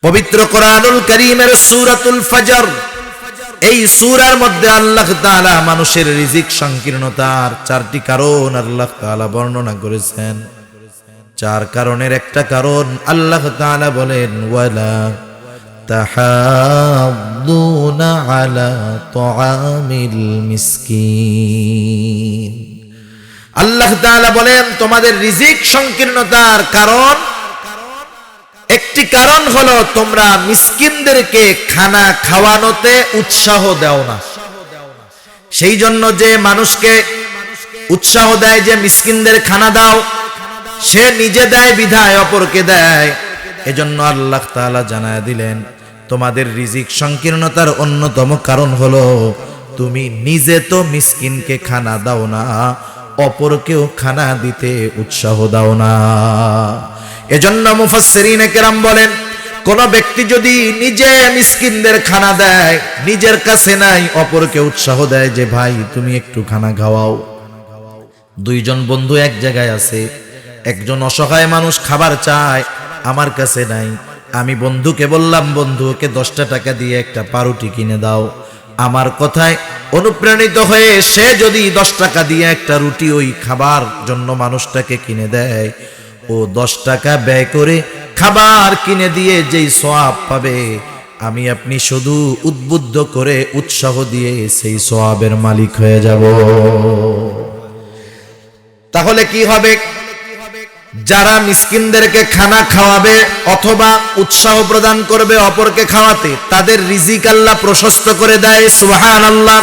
পবিত্র কোরআনুল কারীমের সূরাতুল ফজর, এই সূরার মধ্যে আল্লাহ তাআলা মানুষের রিজিক সংকীর্ণতার চারটি কারণ আল্লাহ তাআলা বর্ণনা করেছেন। চার কারণের একটা কারণ আল্লাহ তাআলা বলেন, ওয়ালা তাহাদ্দুনা আলা তুআমিল মিসকিন। আল্লাহ তাআলা বলেন তোমাদের রিজিক সংকীর্ণতার কারণ, একটি কারণ হলো তোমরা মিসকিনদেরকে খানা খাওয়ানোতে উৎসাহ দাও না। সেই জন্য যে মানুষকে উৎসাহ দেয় যে মিসকিনদের খানা দাও, সে নিজে দেয় বিধায় অপরকে দেয়। এজন্য আল্লাহ তাআলা জানায় দিলেন তোমাদের রিজিক সংকীর্ণতার অন্যতম কারণ হলো তুমি নিজে তো মিসকিনকে খানা দাও না, অপরকেও খানা দিতে উৎসাহ দাও না। এজন্য মুফাসসিরিনে কেরাম বলেন, কোন ব্যক্তি যদি নিজে মিসকিনদের খানা দেয়, নিজের কাছে নাই, অপরকে উৎসাহ দেয় যে ভাই তুমি একটু খানা খাওয়াও। দুইজন বন্ধু এক জায়গায় আছে, একজন অসহায় মানুষ খাবার চায়, আমার কাছে নাই, আমি বন্ধুকে বললাম বন্ধুকে 10টা টাকা দিয়ে একটা পাউরুটি কিনে দাও। আমার কথায় অনুপ্রাণিত হয়ে সে যদি 10 টাকা দিয়ে একটা রুটি ওই খাবার জন্য মানুষটাকে কিনে দেয়, ও 10 টাকা ব্যয় করে খাবার কিনে দিয়ে যেই সওয়াব পাবে, আমি আপনি শুধু উদ্বুদ্ধ করে উৎসাহ দিয়ে সেই সওয়াবের মালিক হয়ে যাব। তাহলে কি হবে? যারা মিসকিনদেরকে খানা খাওয়াবে অথবা উৎসাহ প্রদান করবে অপরকে খাওয়াতে, তাদের রিজিক আল্লাহ প্রশস্ত করে দেয়। সুবহানাল্লাহ।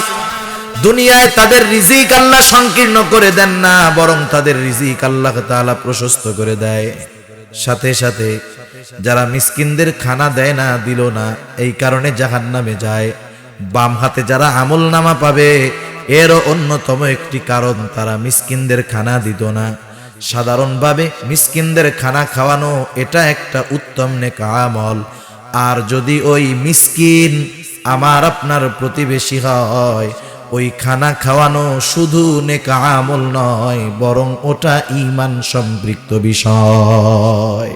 দুনিয়ায় তাদের রিজিক আল্লাহ সংকীর্ণ করে দেন না, বরং তাদের রিজিক আল্লাহ তাআলা প্রশস্ত করে দেয়। সাথে সাথে যারা মিসকিনদের খানা দেয় না, দিল না, এই কারণে জাহান্নামে যায়। বাম হাতে যারা আমলনামা পাবে, এরও অন্যতম একটি কারণ তারা মিসকিনদের খানা দিত না। সাধারণভাবে মিসকিনদের খানা খাওয়ানো এটা একটা উত্তম নেক আমল। আর যদি ওই মিসকিন আমার আপনার প্রতিবেশী হয়, ওই খানা খাওয়ানো শুধু নেক আমল নয়, বরং ওটা ঈমান সম্পৃক্ত বিষয়।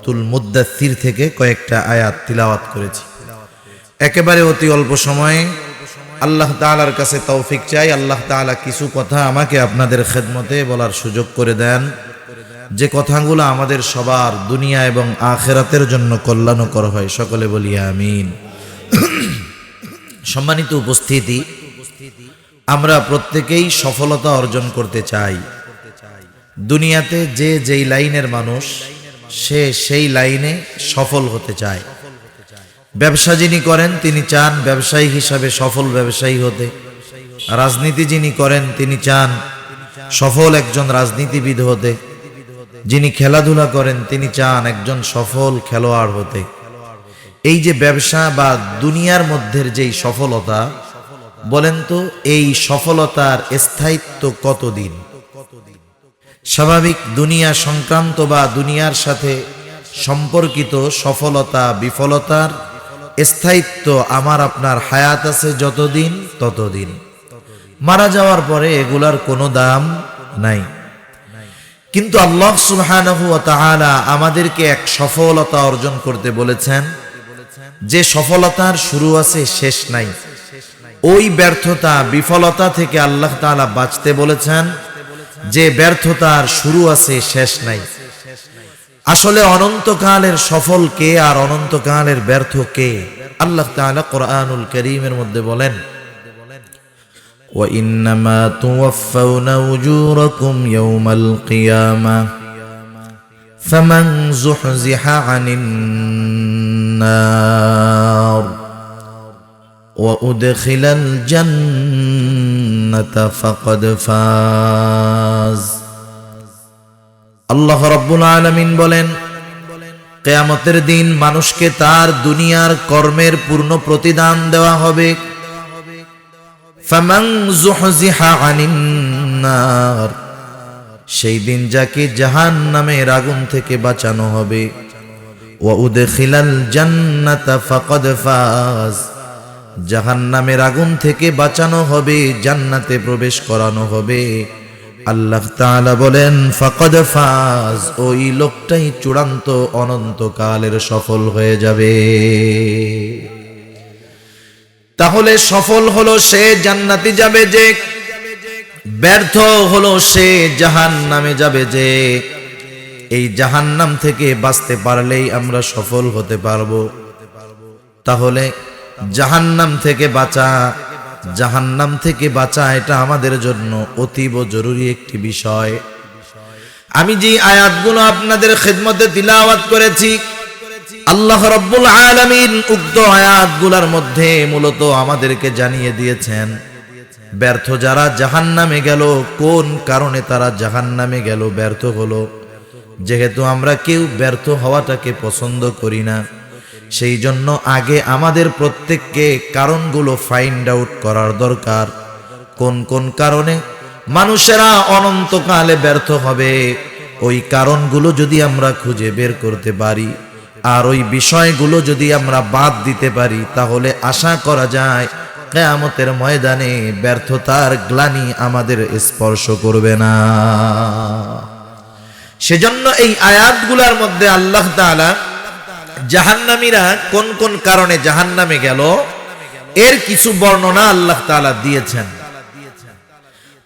তুল মুদ্দাসসির থেকে কয়েকটা আয়াত তিলাওয়াত করেছি। একেবারে অতি অল্প সময়ে আল্লাহ তাআলার কাছে তৌফিক চাই, আল্লাহ তাআলা কিছু কথা আমাকে আপনাদের খেদমতে বলার সুযোগ করে দেন, যে কথাগুলো আমাদের সবার দুনিয়া এবং আখিরাতের জন্য কল্যাণকর হয়। সকলে বলি আমিন। সম্মানিত উপস্থিতি, আমরা প্রত্যেকেই সফলতা অর্জন করতে চাই। দুনিয়াতে যে যেই লাইনের মানুষ, সে সেই লাইনে সফল হতে চায়। ব্যবসা যিনি করেন তিনি চান ব্যবসায়ী হিসাবে সফল ব্যবসায়ী হতে। রাজনীতি যিনি করেন তিনি চান সফল একজন রাজনীতিবিদ হতে। যিনি খেলাধুলা করেন তিনি চান একজন সফল খেলোয়াড় হতে। এই যে ব্যবসা বা দুনিয়ার মধ্যের যেই সফলতা, বলেন তো এই সফলতার স্থায়িত্ব কতদিন? স্বাভাবিক দুনিয়া সংক্রান্ত বা দুনিয়ার সাথে সম্পর্কিত সফলতা বিফলতার স্থায়িত্ব আমার আপনার হায়াত আছে যতদিন ততদিন। মারা যাওয়ার পরে এগুলার কোনো দাম নাই। কিন্তু আল্লাহ সুবহানাহু ওয়া তাআলা আমাদেরকে এক সফলতা অর্জন করতে বলেছেন, যে সফলতার শুরু আছে শেষ নাই। ওই ব্যর্থতা বিফলতা থেকে আল্লাহ তাআলা বাঁচতে বলেছেন, যে ব্যর্থতার শুরু আছে শেষ নাই। আসলে অনন্তকালের সফল কে আর অনন্তকালের ব্যর্থ কে? আল্লাহ তাআলা কোরআনুল কারীমের মধ্যে বলেন, ওয়া ইন্নামা তুওয়াফাউনা উজুরাকুম ইয়াওমাল কিয়ামাহ ফামান যুহজিহা আনিন নার ওয়া উদখিলাল জান্নাতা ফাকাদ ফাজ। আল্লাহ রাব্বুল আলামিন বলেন, কিয়ামতের দিন মানুষকে তার দুনিয়ার কর্মের পূর্ণ প্রতিদান দেওয়া হবে। ফামান যুহজিহা আনিন নার, সেই দিন যাকে জাহান্নামের আগুন থেকে বাঁচানো হবে। ওয়া উদখিলাল জান্নাতা ফাকাদ ফাজ, জাহান্নামের আগুন থেকে বাঁচানো হবে, জান্নাতে প্রবেশ করানো হবে। আল্লাহ তাআলা বলেন ফাকাদ ফাজ, ওই লোকটাই চূড়ান্ত অনন্তকালের সফল হয়ে যাবে। তাহলে সফল হলো সে জান্নাতে যাবে যে, ব্যর্থ হলো সে জাহান্নামে যাবে যে। এই জাহান্নাম থেকে বাঁচতে পারলেই আমরা সফল হতে পারবো। তাহলে জাহান্নাম থেকে বাঁচা এটা আমাদের জন্য অতীব জরুরি একটি বিষয়। আমি যে আয়াতগুলো আপনাদের খিদমতে তিলাওয়াত করেছি, আল্লাহ রাব্বুল আলামিন উক্ত আয়াতগুলোর মধ্যে মূলত আমাদেরকে জানিয়ে দিয়েছেন ব্যর্থ যারা জাহান্নামে গেল, কোন কারণে তারা জাহান্নামে গেল, ব্যর্থ হলো। যেহেতু আমরা কেউ ব্যর্থ হওয়াটাকে পছন্দ করি না, সেই জন্য আগে আমাদের প্রত্যেককে কারণগুলো ফাইন্ড আউট করার দরকার। কোন কোন কারণে মানুষেরা অনন্তকালে ব্যর্থ হবে, ওই কারণগুলো যদি আমরা খুঁজে বের করতে পারি আর ওই বিষয়গুলো যদি আমরা বাদ দিতে পারি, তাহলে আশা করা যায় কিয়ামতের ময়দানে ব্যর্থতার গ্লানি আমাদের স্পর্শ করবে না। সেজন্য এই আয়াতগুলোর মধ্যে আল্লাহ তাআলা জাহান্নামীরা কোন কোন কারণে জাহান্নামে গেল এর কিছু বর্ণনা আল্লাহ তাআলা দিয়েছেন।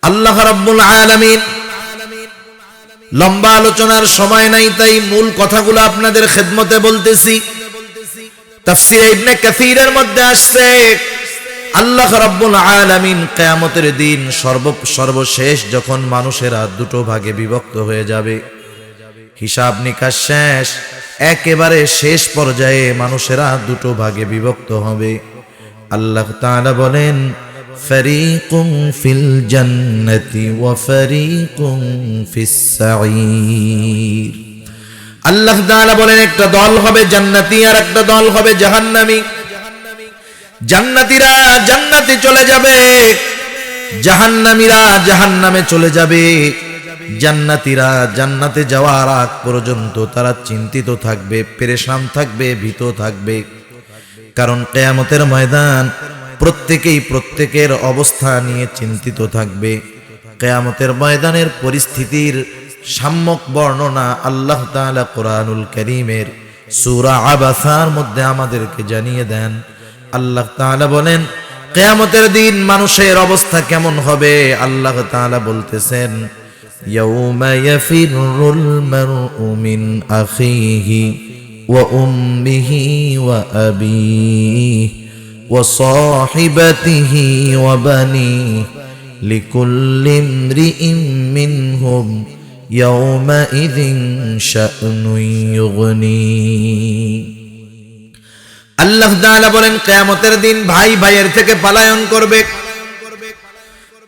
আল্লাহ রাব্বুল আলামিন, লম্বা আলোচনার সময় নাই, তাই মূল কথাগুলো আপনাদের খেদমতে বলতেছি। তাফসীরে ইবনে কাসীরের মধ্যে আসছে আল্লাহ রাব্বুল আলামিন কিয়ামতের দিন সর্বশেষ যখন মানুষেরা দুটো ভাগে বিভক্ত হয়ে যাবে, হিসাব নিকাশ শেষ, একেবারে শেষ পর্যায়ে মানুষেরা দুটো ভাগে বিভক্ত হবে। আল্লাহ তাআলা বলেন ফারিকুম ফিল জান্নাতি ওয়া ফারিকুম ফিস সাঈর। আল্লাহ তাআলা বলেন একটা দল হবে জান্নাতি আর একটা দল হবে জাহান্নামী। জান্নাতীরা জান্নাতে চলে যাবে, জাহান্নামীরা জাহান্নামে চলে যাবে। জান্নাতীরা জান্নাতে যাওয়ার আগ পর্যন্ত তারা চিন্তিত থাকবে, পেরেশান থাকবে, ভীত থাকবে। কারণ কিয়ামতের ময়দান প্রত্যেকেই প্রত্যেকের অবস্থা নিয়ে চিন্তিত থাকবে। কিয়ামতের ময়দানের পরিস্থিতির সম্যক বর্ণনা আল্লাহ তাআলা কোরআনুল কারীমের সূরা আবাসার মধ্যে আমাদেরকে জানিয়ে দেন। আল্লাহ তাআলা বলেন কিয়ামতের দিন মানুষের অবস্থা কেমন হবে। আল্লাহ তাআলা বলতেছেন ইয়াউমা ইয়াফিরুল মারউ মিন আখিহি ওয়া উম্মিহি ওয়া আবিহি ওয়া সাহিবাতিহি ওয়া বানিহি লিকুল্লি ইমরিইম মিনহুম ইয়াউমা ইযিন শা'নুন ইউগনি। আল্লাহ তাআলা বলেন কিয়ামতের দিন ভাই ভাইয়ের থেকে পলায়ন করবে,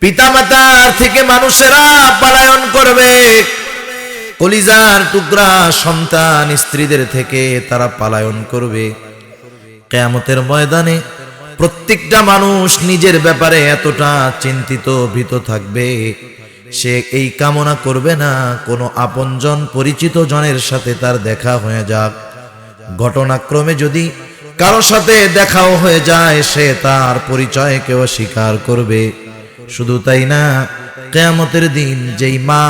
পিতামাতার থেকে মানুষেরা পলায়ন করবে, কলিজার টুকরা সন্তান স্ত্রীদের থেকে তারা পলায়ন করবে। কিয়ামতের ময়দানে প্রত্যেকটা মানুষ নিজের ব্যাপারে এতটা চিন্তিত ভীত থাকবে, সে এই কামনা করবে না কোনো আপনজন পরিচিত জনের সাথে তার দেখা হয়ে যাক। ঘটনাক্রমে যদি কারো সাথে দেখাও হয়ে যায়, সে তার পরিচয়কে অস্বীকার করবে। শুধু তাই না, কিয়ামতের দিন যেই মা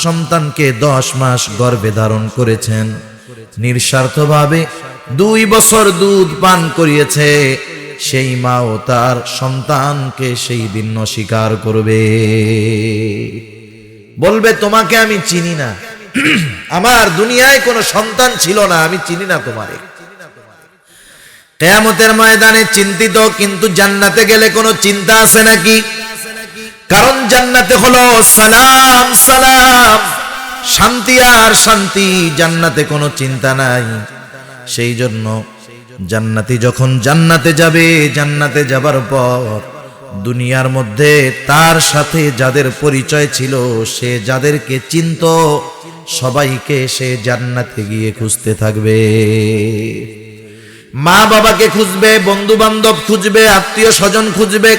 সন্তানকে 10 মাস গর্ভে ধারণ করেছেন, নিঃস্বার্থভাবে 2 বছর দুধ পান করিয়েছে, সেই মাও তার সন্তানকে সেই দিন অস্বীকার করবে, বলবে তোমাকে আমি চিনি না, আমার দুনিয়ায় কোনো সন্তান ছিল না, আমি চিনি না তোমারে। কিয়ামতের ময়দানে চিন্তিত, কিন্তু জান্নাতে গেলে কোনো চিন্তা আছে নাকি? কারণ জান্নাতে হলো সালাম সালাম, শান্তি আর শান্তি, জান্নাতে কোনো চিন্তা নাই। সেই জন্য জান্নাতি যখন জান্নাতে যাবে, জান্নাতে যাবার পর দুনিয়ার মধ্যে তার সাথে যাদের পরিচয় ছিল, সে যাদেরকে চিনত, সবাইকে সে জান্নাতে গিয়ে খুঁজতে থাকবে। মা বাবাকে খুঁজবে, বন্ধু বান্ধব খুঁজবে, আত্মীয় স্বজন খুঁজবে,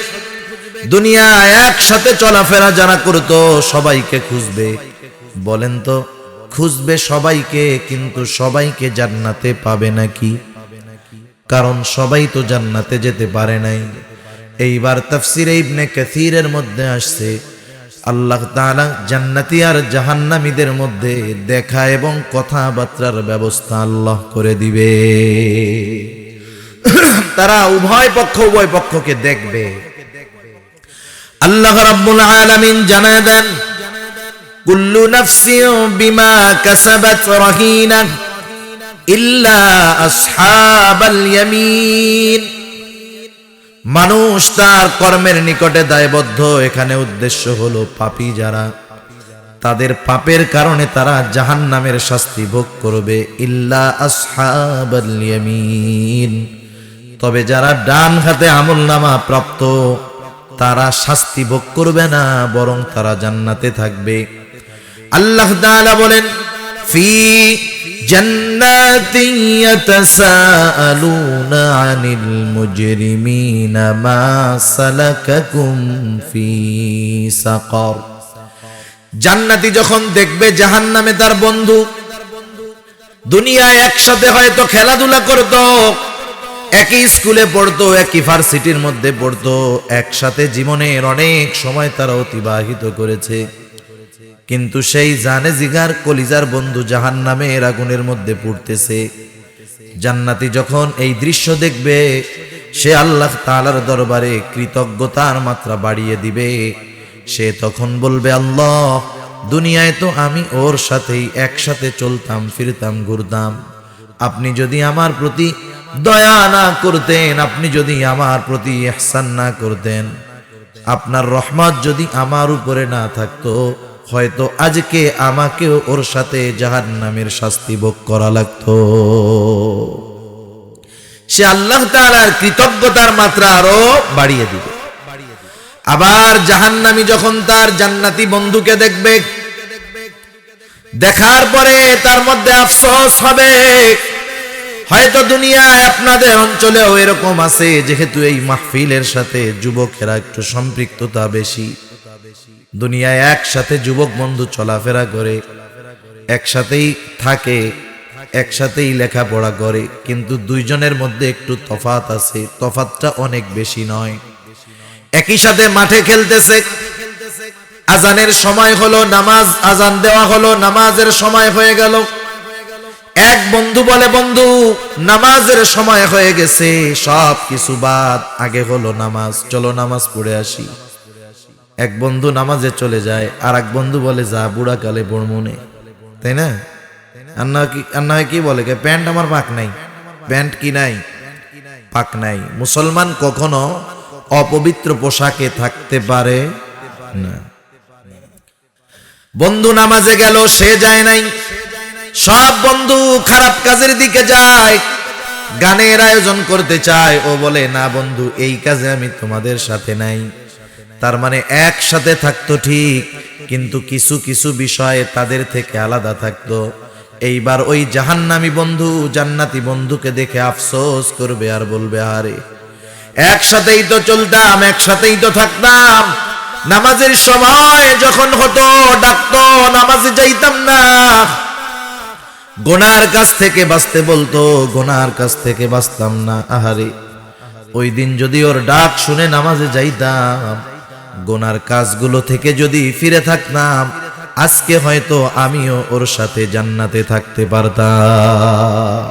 দুনিয়ায় একসাথে চলাফেরা যারা করতো সবাইকে খুঁজবে। বলেন তো, খুঁজবে সবাইকে, কিন্তু সবাইকে জান্নাতে পাবে নাকি? কারণ সবাই তো জান্নাতে যেতে পারে নাই। এইবার তাফসীরে ইবনে কাসীরের মধ্যে আসছে আল্লাহ তাআলা জান্নাতি আর জাহান্নামীদের মধ্যে দেখা এবং কথাবার্তার ব্যবস্থা আল্লাহ করে দিবে। তারা উভয় পক্ষকে দেখবে। আল্লাহ রাব্বুল আলামিন জানায় দেন, কুল্লু নাফসিন বিমা কাসাবাত রাহিনা ইল্লা আসহাবাল ইয়ামিন। মানুষ তার কর্মের নিকটে দায়বদ্ধ। এখানে উদ্দেশ্য হলো পাপী যারা, তাদের পাপের কারণে তারা জাহান্নামের শাস্তি ভোগ করবে। ইল্লা আসহাবাল ইয়ামিন, তবে যারা ডান হাতে আমলনামা প্রাপ্ত তারা শাস্তি ভোগ করবে না, বরং তারা জান্নাতে থাকবে। আল্লাহ তাআলা বলেন, ফি জান্নাতিন ইয়াতাসাআলুনা আনিল মুজরিমিনা মা সালাকাকুম ফি সাকার। জান্নাতি যখন দেখবে জাহান্নামে তার বন্ধু, দুনিয়ায় একসাথে হয়তো খেলাধুলা করতো, একই স্কুলে পড়তো, একই ভার্সিটির মধ্যে পড়তো, একসাথে জীবনের অনেক সময় তারা অতিবাহিত করেছে, কিন্তু সেই জানে জিগার কলিজার বন্ধু জাহান্নামের আগুনের মধ্যে পুড়তেছে। জান্নাতি যখন এই দৃশ্য দেখবে, সে আল্লাহ তাআলার দরবারে কৃতজ্ঞতার মাত্রা বাড়িয়ে দিবে। সে তখন বলবে, আল্লাহ, দুনিয়ায় তো আমি ওর সাথেই একসাথে চলতাম, ফিরতাম, ঘুরতাম। আপনি যদি আমার প্রতি দয়া না করতেন, আপনি যদি আমার প্রতি ইহসান না করতেন, আপনার রহমত যদি আমার উপরে না থাকতো, হয়তো আজকে আমাকেও ওর সাথে জাহান্নামের শাস্তি ভোগ করা লাগতো। সে আল্লাহ তাআলার কৃতজ্ঞতার মাত্রা আরো বাড়িয়ে দিবে। আবার জাহান্নামী যখন তার জান্নাতি বন্ধুকে দেখবে, দেখার পরে তার মধ্যে আফসোস হবে। হয়তো দুনিয়ায় আপনাদের অঞ্চলেও এরকম আছে, যেহেতু এই মাহফিলের সাথে যুবকেরা একটু সম্পৃক্ততা বেশি। দুনিয়ায় একসাথে যুবক বন্ধু চলাফেরা করে, একসাথেই থাকে, একসাথেই লেখাপড়া করে, কিন্তু দুইজনের মধ্যে একটু তফাৎ আছে। তফাৎটা অনেক বেশি নয়। একই সাথে মাঠে খেলতেছে, আজানের সময় হলো, নামাজ আজান দেওয়া হলো, নামাজের সময় হয়ে গেল। এক বন্ধু বলে, বন্ধু, নামাজের সময় হয়ে গেছে, সব কিছু বাদ, আগে হলো নামাজ, চলো নামাজ পড়ে আসি। এক বন্ধু নামাজে চলে যায়, আর এক বন্ধু বলে, যা, বুড়া কালে পড়মনে, তাই না? আন্না কি বলে, প্যান্ট আমার পাক নাই, প্যান্ট কি নাই, পাক নাই। মুসলমান কখনো অপবিত্র পোশাকে থাকতে পারে না। বন্ধু নামাজে গেল, সে যায় নাই। সব বন্ধু খারাপ কাজের দিকে যায়, গানের আয়োজন করতে চায়। ও বলে, না বন্ধু, এই কাজে আমি তোমাদের সাথে নাই। তার মানে একসাথে থাকতো ঠিক, কিন্তু কিছু কিছু বিষয়ে তাদের থেকে আলাদা থাকতো। এইবার ওই জাহান্নামী বন্ধু জান্নাতি বন্ধুকে দেখে আফসোস করবে আর বলবে, আরে একসাথেই তো চলতাম, একসাথেই তো থাকতাম, নামাজের সময় যখন হতো ডাকতো, নামাজে যাইতাম না। গুনার কাছ থেকে বাঁচতে বলতো, গুনার কাছ থেকে বাঁচতাম না। আহারে, ওই দিন যদি ওর ডাক শুনে নামাজে যাইতাম, গুনার কাজগুলো থেকে যদি ফিরে থাকতাম, আজকে হয়তো আমিও ওর সাথে জান্নাতে থাকতে পারতাম।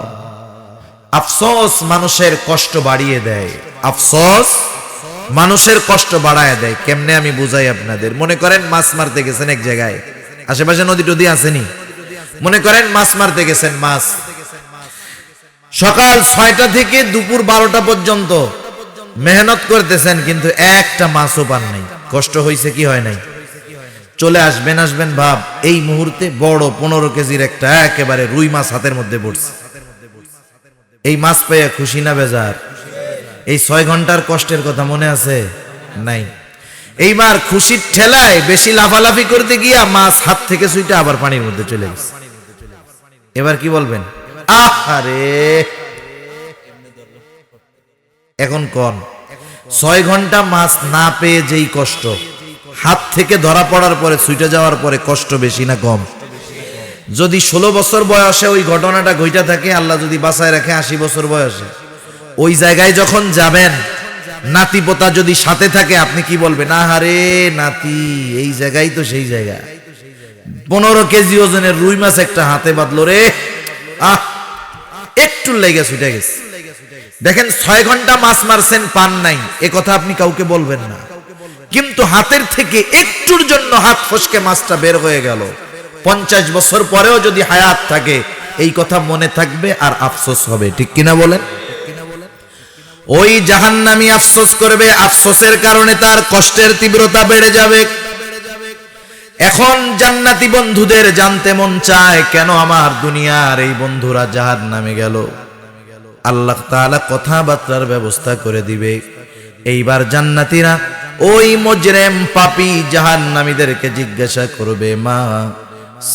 আফসোস মানুষের কষ্ট বাড়িয়ে দেয়, আফসোস মানুষের কষ্ট বাড়ায় দেয়। কেমনে আমি বুঝাই আপনাদের। মনে করেন মাছ মারতে গেছেন এক জায়গায়, আশেপাশে নদী টদী আসেনি, মনে করেন মাছ মারতে গেছেন, মাছ সকাল 6টা থেকে দুপুর 12টা পর্যন্ত মেহনত করতেছেন, কিন্তু একটা মাছও পান নাই। কষ্ট হয়েছে কি হয় নাই? চলে আসবেন ভাব, এই মুহূর্তে বড় 15 কেজির একটা একেবারে রুই মাছ হাতের মধ্যে পড়ছে। এই মাছ পেয়ে খুশি না বেজার? এই 6 ঘন্টার কষ্টের কথা মনে আছে? নাই। এইবার খুশির ঠেলায় বেশি লাফালাফি করতে গিয়া মাছ হাত থেকে ছুটে আবার পানির মধ্যে চলে গেছে। এবার কি বলবেন? আহারে, এখন কোন 6 ঘন্টা মাছ না পেয়ে যেই কষ্ট, হাত থেকে ধরা পড়ার পরে ছুটে যাওয়ার পরে কষ্ট বেশি না কম? যদি 16 বছর বয়সে ওই ঘটনাটা ঘইটা থাকে, আল্লাহ যদি বাঁচায় রাখে 80 বছর বয়সে, ওই জায়গায় যখন যাবেন, নাতি পোতা যদি সাথে থাকে আপনি কি বলবেন? আহারে নাতি, এই জায়গায় তো সেই জায়গা। 15 কেজি ওজনের রুই মাছ একটা হাতে বাঁধলো রে, আহ একটু লেগে ছুটে গেছে। দেখেন 6 ঘন্টা মাছ মারছেন, পান নাই, এ কথা আপনি কাউকে বলবেন না। কিন্তু হাতের থেকে একটুর জন্য হাত ফসকে মাছটা বের হয়ে গেল। 50 বছর পরেও যদি হায়াত থাকে এই কথা মনে থাকবে আর আফসোস হবে, ঠিক কিনা বলেন? ওই জাহান্নামী আফসোস করবে, আফসোসের কারণে তার কষ্টের তীব্রতা বেড়ে যাবে। এখন জান্নাতি বন্ধুদের জানতে মন চায়, কেন আমার দুনিয়ার এই বন্ধুরা জাহান্নামে গেল? আল্লাহ তাআলা কথাবার্তার ব্যবস্থা করে দিবে। এইবার জান্নাতীরা ওই মুজরিম পাপী জাহান্নামীদেরকে জিজ্ঞাসা করবে, মা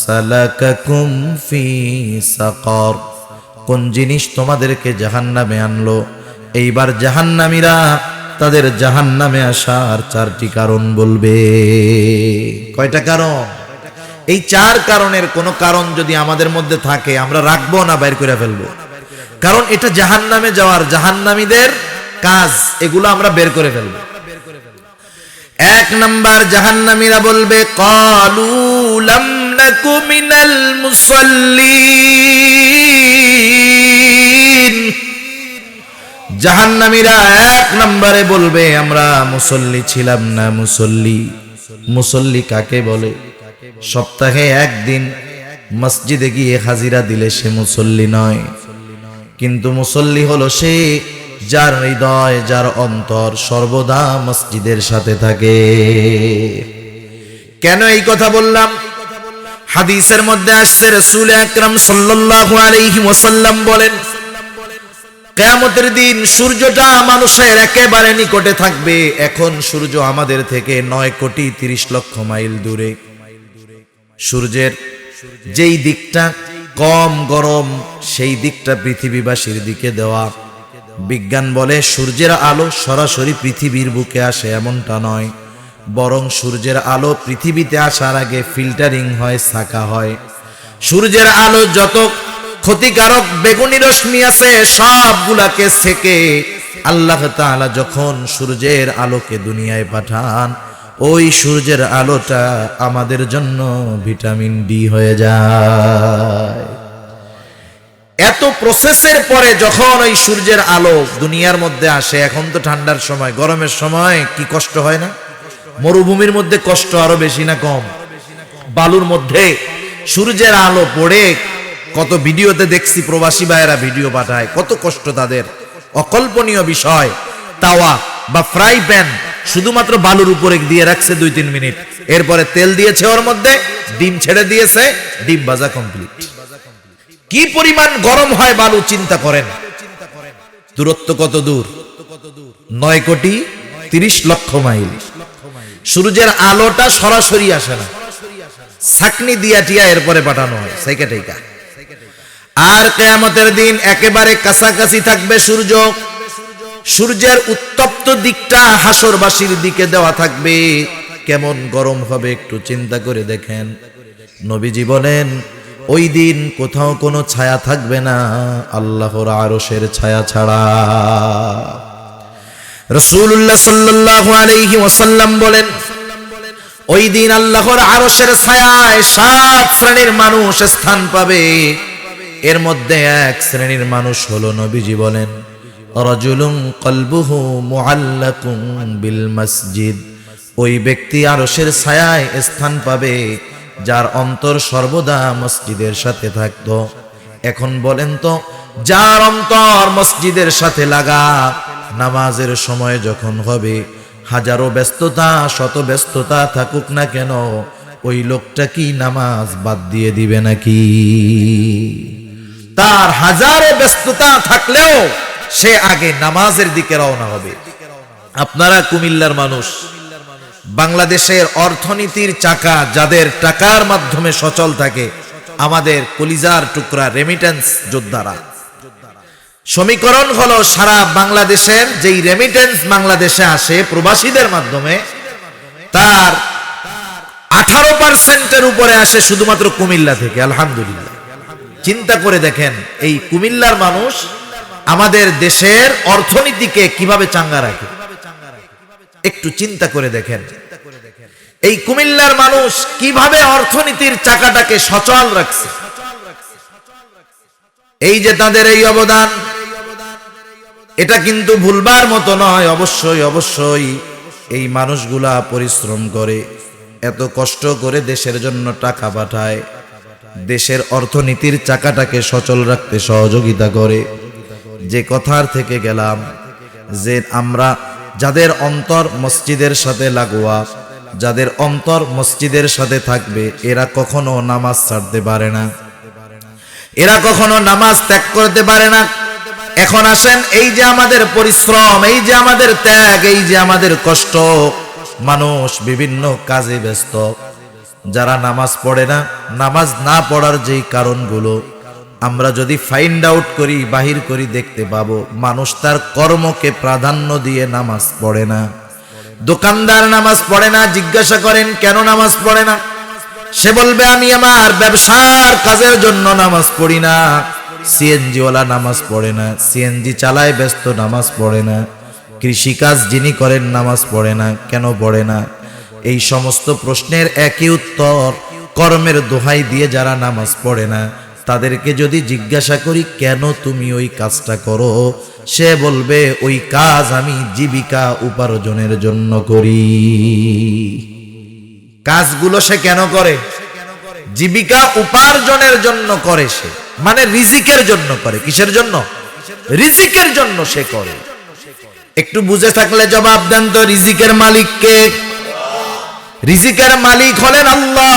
সালাকাকুম ফি সাকার, কোন জিনিস তোমাদেরকে জাহান্নামে আনলো? এইবার জাহান্নামীরা তাদের জাহান্নামে আসার 4টি কারণ বলবে। কয়টা কারণ? এই 4 কারণের কোন কারণ যদি আমাদের মধ্যে থাকে আমরা রাখবো না বাইর করে ফেলবো, কারণ এটা জাহান্নামে যাওয়ার জাহান্নামীদের কাজ, এগুলো আমরা বের করে ফেলবো। 1 নাম্বার, জাহান্নামীরা বলবে ক্বালু লাম নাকু মিনাল মুসাল্লিন। জাহান্নামীরা 1 নম্বরে বলবে আমরা মুসল্লি ছিলাম না। মুসল্লি কাকে বলে? সপ্তাহে 1 দিন মসজিদে গিয়ে হাজিরা দিলে সে মুসল্লি নয়, কিন্তু মুসল্লি হলো সে যার হৃদয়, যার অন্তর সর্বদা মসজিদের সাথে থাকে। কেন এই কথা বললাম? হাদিসের মধ্যে আসছে রাসূল আকরাম সাল্লাল্লাহু আলাইহি ওয়াসাল্লাম বলেন, কিয়ামতের দিন সূর্যটা মানুষের একেবারে নিকটে থাকবে। এখন সূর্য আমাদের থেকে 9 কোটি 30 লক্ষ মাইল দূরে। সূর্যের যেই দিকটা কম গরম সেই দিকটা পৃথিবীবাসীর দিকে দেওয়া। বিজ্ঞান বলে সূর্যের আলো সরাসরি পৃথিবীর বুকে আসে এমনটা নয়, বরং সূর্যের আলো পৃথিবীতে আসার আগে ফিল্টারিং হয়, ছাঁকা হয়। সূর্যের আলো যত ক্ষতিকারক বেগুনি রশ্মি আছে সবগুলাকে সেকে আল্লাহ তাআলা যখন সূর্যের আলোকে দুনিয়ায় পাঠান, ওই সূর্যের আলোটা আমাদের জন্য ভিটামিন ডি হয়ে যায়। এত প্রসেসের পরে যখন ওই সূর্যের আলো দুনিয়ার মধ্যে আসে, এখন তো ঠান্ডার সময়, গরমের সময় কি কষ্ট হয় না? মরুভূমির মধ্যে কষ্ট আরো বেশি না কম? বালুর মধ্যে সূর্যের আলো পড়ে কত ভিডিওতে দেখছি, প্রবাসী ভাইয়েরা ভিডিও পাঠায়, কত কষ্ট তাদের, অকল্পনীয় বিষয়। তাওয়া বা ফ্রাই প্যান শুধুমাত্র বালুর উপরে দিয়ে রাখছে 2-3 মিনিট, এরপরে তেল দিয়েছে, ওর মধ্যে ডিম ছেড়ে দিয়েছে, ডিম ভাজা কমপ্লিট। কি পরিমাণ গরম হয় বালু চিন্তা করেন। দূরত্ব কত দূর? 9 কোটি 30 লক্ষ মাইল। সূর্যের আলোটা সরাসরি আসে না, ছাকনি দিয়া টিয়া এরপরে পাঠানো হয় সাইকেটাইকা। আর কিয়ামতের দিন একেবারে কাছাকাছি থাকবে সূর্য। সূর্যের উত্তপ্ত দিকটা হাসরবাসীর দিকে দেওয়া থাকবে। কেমন গরম হবে একটু চিন্তা করে দেখেন। নবীজি বলেন ওই দিন কোথাও কোনো ছায়া থাকবে না আল্লাহর আরশের ছায়া ছাড়া। রাসূলুল্লাহ সাল্লাল্লাহু আলাইহি ওয়াসাল্লাম বলেন ওই দিন আল্লাহর আরশের ছায়ায় 7 শ্রেণীর মানুষ স্থান পাবে। এর মধ্যে 1 শ্রেণীর মানুষ হলো, নবীজি বলেন, রাজুলুন কলবুহু মুআল্লাকুন বিল মসজিদ। ওই ব্যক্তি আরশের ছায়ায় স্থান পাবে যার অন্তর সর্বদা মসজিদের সাথে থাকতো। এখন বলেন তো, যার অন্তর মসজিদের সাথে লাগা, নামাজের সময় যখন হবে, হাজারো ব্যস্ততা শত ব্যস্ততা থাকুক না কেন, ওই লোকটা কি নামাজ বাদ দিয়ে দিবে নাকি? তার হাজারো ব্যস্ততা থাকলেও সে আগে নামাজের দিকে রওনা হবে। আপনারা কুমিল্লার মানুষ, বাংলাদেশের অর্থনীতির চাকা যাদের টাকার মাধ্যমে সচল থাকে, আমাদের কলিজার টুকরা রেমিটেন্স যোদ্ধারা। সমীকরণ হলো সারা বাংলাদেশের যেই রেমিটেন্স বাংলাদেশে আসে প্রবাসীদের মাধ্যমে, তার 18% উপরে আসে শুধুমাত্র কুমিল্লা থেকে। আলহামদুলিল্লাহ। চিন্তা করে দেখেন এই কুমিল্লার মানুষ আমাদের দেশের অর্থনীতিকে কিভাবে চাঙ্গা রাখে। একটু চিন্তা করে দেখেন এই কুমিল্লার মানুষ কিভাবে অর্থনীতির চাকাটাকে সচল রাখছে। এই যে তাদের এই অবদান, এটা কিন্তু ভুলবার মতো নয়। অবশ্যই অবশ্যই এই মানুষগুলা পরিশ্রম করে, এত কষ্ট করে দেশের জন্য টাকা পাঠায়, দেশের অর্থনীতির চাকাটাকে সচল রাখতে সহযোগিতা করে। যে কথার থেকে গেলাম যে আমরা যাদের অন্তর মসজিদের সাথে লাগোয়া, যাদের অন্তর মসজিদের সাথে থাকবে, এরা কখনো নামাজ ছাড়তে পারে না, এরা কখনো নামাজ ত্যাগ করতে পারে না। এখন আসেন, এই যে আমাদের পরিশ্রম, এই যে আমাদের ত্যাগ, এই যে আমাদের কষ্ট, মানুষ বিভিন্ন কাজে ব্যস্ত। যারা নামাজ পড়ে না, নামাজ না পড়ার যেই কারণগুলো আমরা যদি ফাইন্ড আউট করি, বাহির করি, দেখতে পাবো মানুষ তার কর্মকে প্রাধান্য দিয়ে নামাজ পড়ে না। দোকানদার নামাজ পড়ে না, জিজ্ঞাসা করেন কেন নামাজ পড়ে না, সে বলবে আমি আমার ব্যবসার কাজের জন্য নামাজ পড়ি না। সিএনজি ওয়ালা নামাজ পড়ে না, সিএনজি চালায় ব্যস্ত, নামাজ পড়ে না। কৃষিকাজ যিনি করেন নামাজ পড়ে না, কেন পড়ে না? এই সমস্ত প্রশ্নের একই উত্তর, কর্মের দোহাই দিয়ে যারা নামাজ পড়ে না তাদেরকে যদি জিজ্ঞাসা করি কেন তুমি ওই কাজটা করো, সে বলবে ওই কাজ আমি জীবিকা উপার্জনের জন্য করি। কাজগুলো সে কেন করে? জীবিকা উপার্জনের জন্য করে। সে মানে রিজিকের জন্য করে। কিসের জন্য? রিজিকের জন্য সে করে। একটু বুঝে থাকলে জবাব দেন তো, রিজিকের মালিক কে? রিজিকের মালিক হলেন আল্লাহ।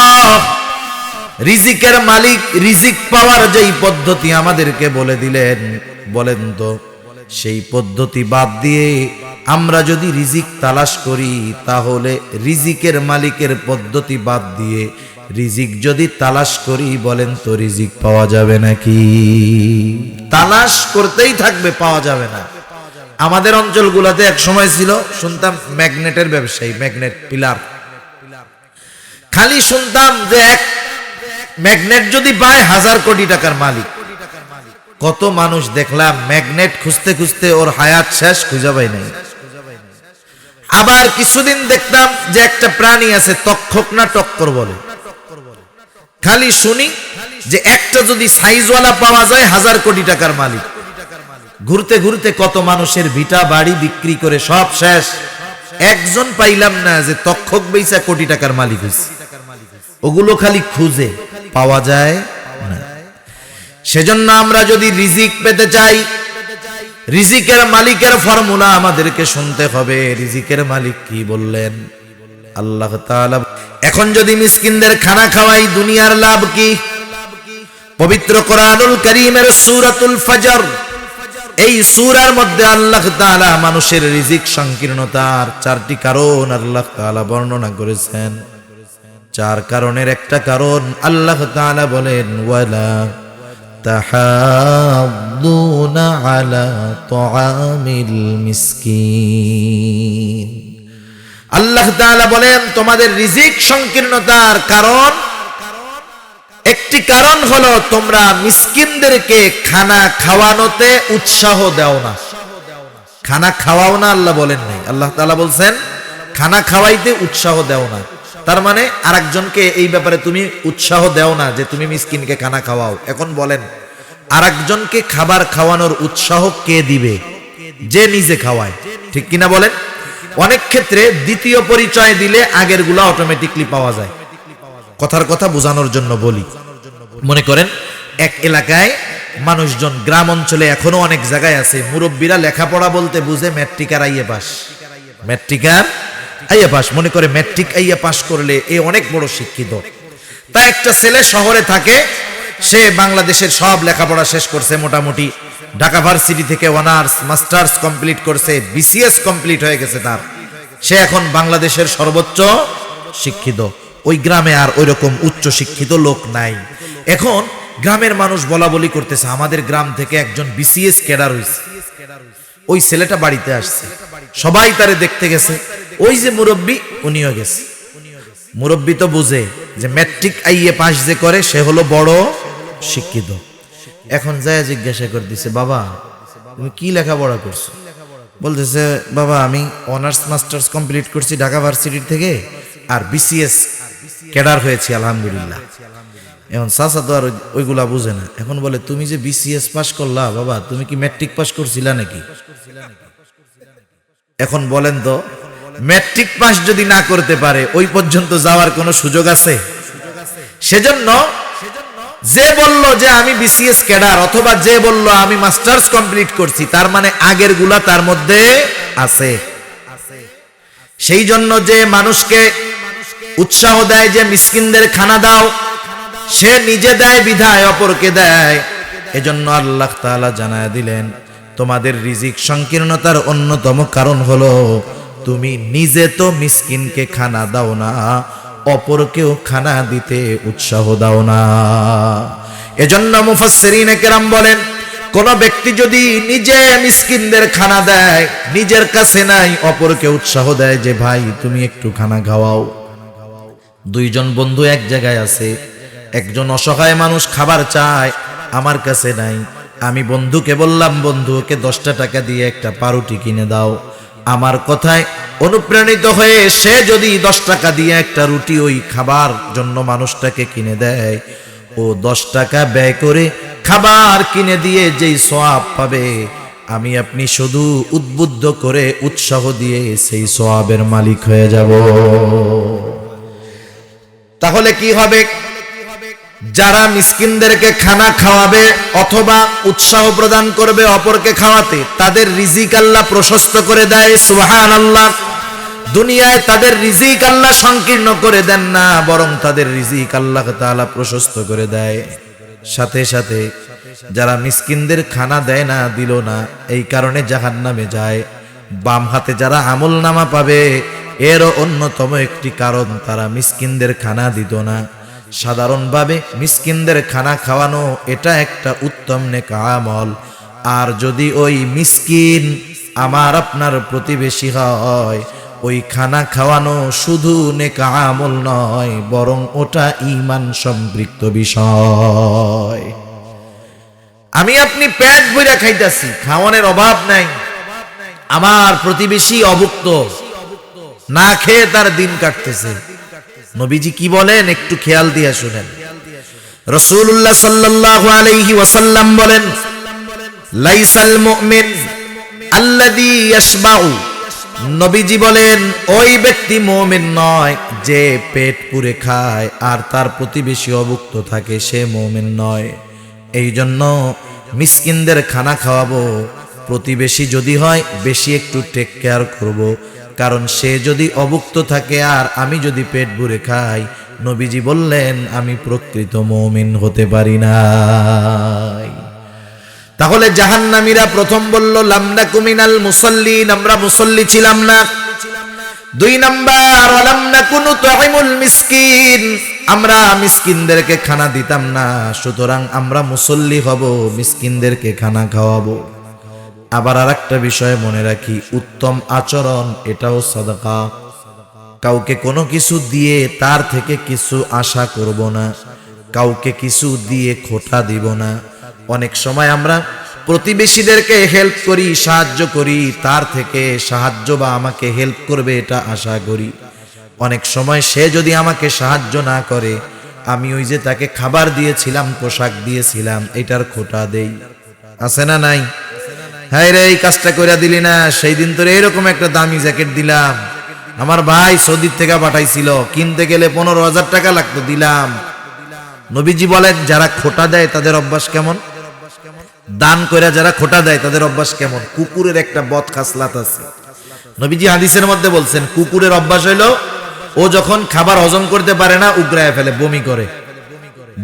রিজিকের মালিক রিজিক পাওয়ার যেই পদ্ধতি আমাদেরকে বলে দিলেন, বলেন তো সেই পদ্ধতি বাদ দিয়ে আমরা যদি রিজিক তালাশ করি, তাহলে রিজিকের মালিকের পদ্ধতি বাদ দিয়ে রিজিক যদি তালাশ করি, বলেন তো রিজিক পাওয়া যাবে নাকি? তালাশ করতেই থাকবে, পাওয়া যাবে না। আমাদের অঞ্চলগুলোতে এক সময় ছিল, শুনতাম ম্যাগনেটের ব্যবসায়ী, ম্যাগনেট পিলার। খালি শুনতাম যে এক ম্যাগনেট যদি পায় 1000 কোটি টাকার মালিক। কত মানুষ দেখলাম ম্যাগনেট খুঁজতে খুঁজতে ওর হায়াত শেষ, খুঁজে পাই নাই। আবার কিছুদিন দেখতাম যে একটা প্রাণী আছে, তক্ষক না টক্কর বলে, খালি শুনি যে একটা যদি সাইজওয়ালা পাওয়া যায় 1000 কোটি টাকার মালিক। ঘুরতে ঘুরতে কত মানুষের ভিটা বাড়ি বিক্রি করে সব শেষ, একজন পাইলাম না যে তক্ষক বেচা কোটি টাকার মালিক হয়েছে। ওগুলো খালি খুঁজে, পাওয়া যায় না। সেজন্য আমরা যদি রিজিক পেতে চাই, রিজিকের মালিকের ফর্মুলা আমাদেরকে শুনতে হবে। রিজিকের মালিক কি বললেন? আল্লাহ তাআলা। এখন যদি মিসকিনদের খানা খাওয়াই, দুনিয়ার লাভ কি? পবিত্র কোরআনুল কারীমের সূরাতুল ফজর, এই সূরার মধ্যে আল্লাহ তাআলা মানুষের রিজিক সংকীর্ণতার 4টি কারণ আল্লাহ তাআলা বর্ণনা করেছেন। 4 কারণের একটা কারণ আল্লাহ তাআলা বলেন, ওয়ালা তাহাদ্দুনা আলা তুআমিল মিসকিন। আল্লাহ তাআলা বলেন তোমাদের রিজিক সংকীর্ণতার কারণ, একটি কারণ হলো তোমরা মিসকিনদেরকে খানা খাওয়ানোতে উৎসাহ দাও না। খানা খাওয়াও না আল্লাহ বলেন নাই, আল্লাহ তাআলা বলছেন খানা খাওয়াইতে উৎসাহ দাও না। তার মানে আরেকজনকে এই ব্যাপারে তুমি উৎসাহ দাও না যে তুমি মিসকিনকে খানা খাওয়াও। এখন বলেন আরেকজনকে খাবার খাওয়ানোর উৎসাহ কে দিবে? যে নিজে খাওয়ায়, ঠিক কিনা বলেন? অনেক ক্ষেত্রে দ্বিতীয় পরিচয় দিলে আগের গুলা অটোমেটিকলি পাওয়া যায়। কথার কথা বোঝানোর জন্য বলি, মনে করেন এক এলাকায় মানুষজন, গ্রাম অঞ্চলে এখনো অনেক জায়গায় আছে, মুরব্বীরা লেখাপড়া বলতে বুঝে ম্যাট্রিক আর আইএ পাস, ম্যাট্রিক আর আইএ পাস, মনে করে ম্যাট্রিক আইএ পাস করলে এ অনেক বড় শিক্ষিত। তাই একটা ছেলে শহরে থাকে, সে বাংলাদেশের সব লেখাপড়া শেষ করছে, মোটামুটি ঢাকা ভার্সিটি থেকে অনার্স মাস্টার্স কমপ্লিট করছে, বিসিএস কমপ্লিট হয়ে গেছে তার। সে এখন বাংলাদেশের সর্বোচ্চ শিক্ষিত। ওই গ্রামে আর ওই রকম উচ্চ শিক্ষিত লোক নাই। এখন গ্রামের মানুষ বলা বলি করতেছে আমাদের গ্রাম থেকে একজন বিসিএস ক্যাডার হইছে। ওই ছেলেটা বাড়িতে আসছে, সবাই তারে দেখতে গেছে। ওই যে মুরব্বী, উনিও গেছে। মুরব্বী তো বুঝে যে ম্যাট্রিক আইএ পাস যে করে সে হলো বড় শিক্ষিত। এখন যায় জিজ্ঞাসা করে দিছে, বাবা তুমি কি লেখাপড়া করছো? বলতেছে, বাবা আমি অনার্স মাস্টার্স কমপ্লিট করছি ঢাকা ভার্সিটি থেকে, আর বিসিএস ক্যাডার হয়েছি আলহামদুলিল্লাহ। এখন চাচা তো আর ওইগুলা বুঝে না। এখন বলে, তুমি যে বিসিএস পাস করলা বাবা, তুমি কি ম্যাট্রিক পাস করছিলা নাকি? এখন বলেন তো, ম্যাট্রিক পাস যদি না করতে পারে ওই পর্যন্ত যাওয়ার কোনো সুযোগ আছে? সেজন্য যে বলল যে আমি বিসিএস ক্যাডার, অথবা যে বলল আমি মাস্টার্স কমপ্লিট করছি, তার মানে আগের গুলা তার মধ্যে আছে। সেই জন্য যে মানুষকে উৎসাহ দেয় যে মিসকিনদের খানা দাও, সে নিজে দেয় বিধায় অপরকে দেয়। এজন্য আল্লাহ তাআলা জানায় দিলেন, তোমাদের রিজিক সংকীর্ণতার অন্যতম কারণ হলো তুমি নিজে তো মিসকিনকে খানা দাও না, অপরকেও খানা দিতে উৎসাহ দাও না। এজন্য মুফাসসিরিনে কেরাম বলেন, কোন ব্যক্তি যদি নিজে মিসকিনদের খানা দেয়, নিজের কাছে নাই, অপরকে উৎসাহ দেয় যে ভাই তুমি একটু খানা খাওয়াও। দুইজন বন্ধু এক জায়গায় আছে, একজন অসহায় মানুষ খাবার চায়, আমার কাছে নাই। আমি বন্ধুকে বললাম, বন্ধুকে 10টা টাকা দিয়ে একটা পাউরুটি কিনে দাও। আমার কথায় অনুপ্রাণিত হয়ে সে যদি 10 টাকা দিয়ে একটা রুটি ওই খাবার জন্য মানুষটাকে কিনে দেয়, ও 10 টাকা ব্যয় করে খাবার কিনে দিয়ে যেই সওয়াব পাবে, আমি আপনি শুধু উদ্বুদ্ধ করে উৎসাহ দিয়ে সেই সওয়াবের মালিক হয়ে যাব। তাহলে কি হবে? যারা মিসকিনদেরকে খানা খাওয়াবে অথবা উৎসাহ প্রদান করবে অপরকে খাওয়াতে, তাদের রিজিক আল্লাহ প্রশস্ত করে দেয়। সুবহানাল্লাহ। দুনিয়ায় তাদের রিজিক আল্লাহ সংকীর্ণ করে দেন না, বরং তাদের রিজিক আল্লাহ তাআলা প্রশস্ত করে দেয়। সাথে সাথে যারা মিসকিনদের খানা দেয় না, দিল না, এই কারণে জাহান্নামে যায়। বাম হাতে যারা আমলনামা পাবে, এরও অন্যতম একটি কারণ তারা মিসকিনদের খানা দিত না। সাধারণভাবে মিসকিনদের খানা খাওয়ানো এটা একটা উত্তম নেক আমল। আর যদি ওই মিসকিন আমার আপনার প্রতিবেশী হয়, ওই খানা খাওয়ানো শুধু নেক আমল নয়, বরং ওটা ঈমান সম্পৃক্ত বিষয়। আমি আপনি পেট ভরে খাইতাছি, খাওয়ানোর অভাব নাই, আমার প্রতিবেশী অভুক্ত, না খেয়ে তার দিন কাটতেছে। নবীজি কি বলেন একটু খেয়াল দিয়ে শুনেন। রাসূলুল্লাহ সাল্লাল্লাহু আলাইহি ওয়াসাল্লাম বলেন, লাইসাল মুমিন আল্লাযী ইয়াশবাউ, নবীজি বলেন ওই ব্যক্তি মুমিন নয় যে পেট পুরে খায় আর তার প্রতিবেশী অভুক্ত থাকে, সে মুমিন নয়। এই জন্য মিসকিনদের খানা খাওয়াবো, প্রতিবেশী যদি হয় বেশি একটু টেক কেয়ার করব, কারণ সে যদি অভুক্ত থাকে আর আমি যদি পেট ভরে খাই, নবীজি বললেন আমি প্রকৃত মুমিন হতে পারি না। তাহলে জাহান্নামীরা প্রথম বলল লাম নাকু মিনাল মুসাল্লিন, আমরা মুসল্লি ছিলাম না। 2 নাম্বার ওয়ালাম নাকু নুতঈমুল মিসকিন, আমরা মিসকিনদেরকে খানা দিতাম না, সুতরাং আমরা মুসল্লি হব, মিসকিনদেরকে খানা খাওয়াবো। আবার আরেকটা বিষয় মনে রাখি, উত্তম আচরণ এটাও সাদাকা। কাউকে কোনো কিছু দিয়ে তার থেকে কিছু আশা করব না, কাউকে কিছু দিয়ে খোটা দিব না। অনেক সময় আমরা প্রতিবেশীদেরকে হেল্প করি, সাহায্য করি, তার থেকে সাহায্য বা আমাকে হেল্প করবে এটা আশা করি। অনেক সময় সে যদি আমাকে সাহায্য না করে, আমি ওই যে তাকে খাবার দিয়েছিলাম, পোশাক দিয়েছিলাম, এটার খোটা দেই। আছে না নাই? হায় রে, এই কাজটা করে দিলি না, সেই দিন তোর এরকম একটা দামি জ্যাকেট দিলাম, আমার ভাই সৌদি থেকে পাঠাইছিল, কিনতে গেলে 15,000 টাকা লাগতো, দিলাম। নবীজি বলেন যারা খোটা দেয় তাদের অভ্যাস কেমন? দান করে যারা খোটা দেয় তাদের অভ্যাস কেমন? কুকুরের একটা বদ খাসলাত আছে। নবীজি হাদিসের মধ্যে বলছেন কুকুরের অভ্যাস হইলো, ও যখন খাবার হজম করতে পারে না উগরায় ফেলে, বমি করে,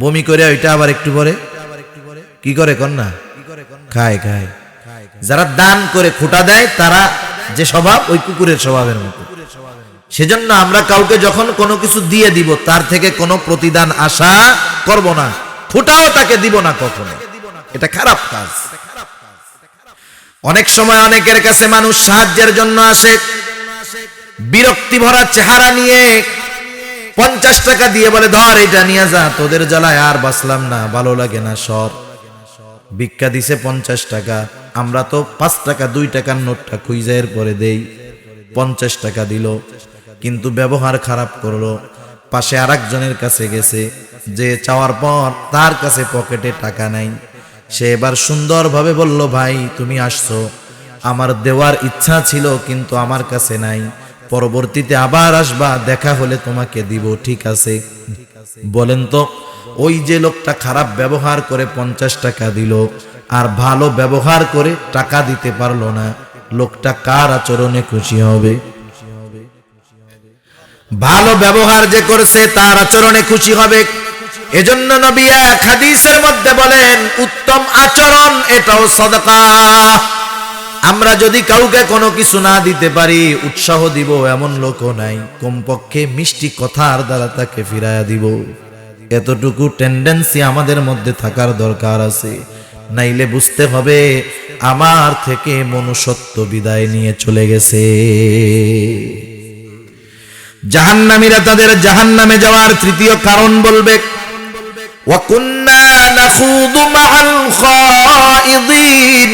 বমি করে ওইটা আবার একটু পরে কি করে কন্যা খায় খায়। যারা দান করে খোটা দেয় তারা যে স্বভাব, ওই কুকুরের স্বভাবের মতো। সেজন্য আমরা কাউকে যখন কোনো কিছু দিয়ে দিব, তার থেকে কোনো প্রতিদান আশা করব না, খোটাও তাকে দিব না কখনো, এটা খারাপ কাজ। অনেক সময় অনেকের কাছে মানুষ সাহায্যের জন্য আসে, বিরক্তি ভরা চেহারা নিয়ে 50 টাকা দিয়ে বলে ধর এটা নিয়ে যা, তোদের জ্বালায় আর বাঁচলাম না, ভালো লাগে না, সর। ভিক্ষা দিছে 50 টাকা, আমরা তো 5 টাকা 2 টাকার নোটটা খুঁজে পরে দেই, 50 টাকা দিল, কিন্তু ব্যবহার খারাপ করলো। পাশে আরেকজনের কাছে গেছে, যে চাওয়ার পর তার কাছে পকেটে টাকা নাই। সে এবার সুন্দরভাবে বলল, ভাই তুমি আসছো, আমার দেওয়ার ইচ্ছা ছিল কিন্তু আমার কাছে নাই, পরবর্তীতে আবার আসবা, দেখা হলে তোমাকে দিব, ঠিক আছে? বলেন তো, ওই যে লোকটা খারাপ ব্যবহার করে 50 টাকা দিল আর ভালো ব্যবহার করে টাকা দিতে পারলো না, লোকটা কার আচরণে খুশি হবে? ভালো ব্যবহার যে করছে তার আচরণে খুশি হবে। এজন্য নবী এক হাদিসের মধ্যে বলেন, উত্তম আচরণ এটাও সাদাকা। আমরা যদি কাউকে কোনো কিছু না দিতে পারি, উৎসাহ দিব এমন লোকও নাই, কমপক্ষে মিষ্টি কথার দ্বারা তাকে ফিরাইয়া দিব। এতটুকু টেন্ডেন্সি আমাদের মধ্যে থাকার দরকার আছে, নাইলে বুঝতে হবে আমার থেকে মনুষ্যত্ব বিদায় নিয়ে চলে গেছে। জাহান্নামীরা তাদের জাহান্নামে যাওয়ার তৃতীয় কারণ বলবে, ওয়া কুন্না নাখুদু মাআল খাইদিন।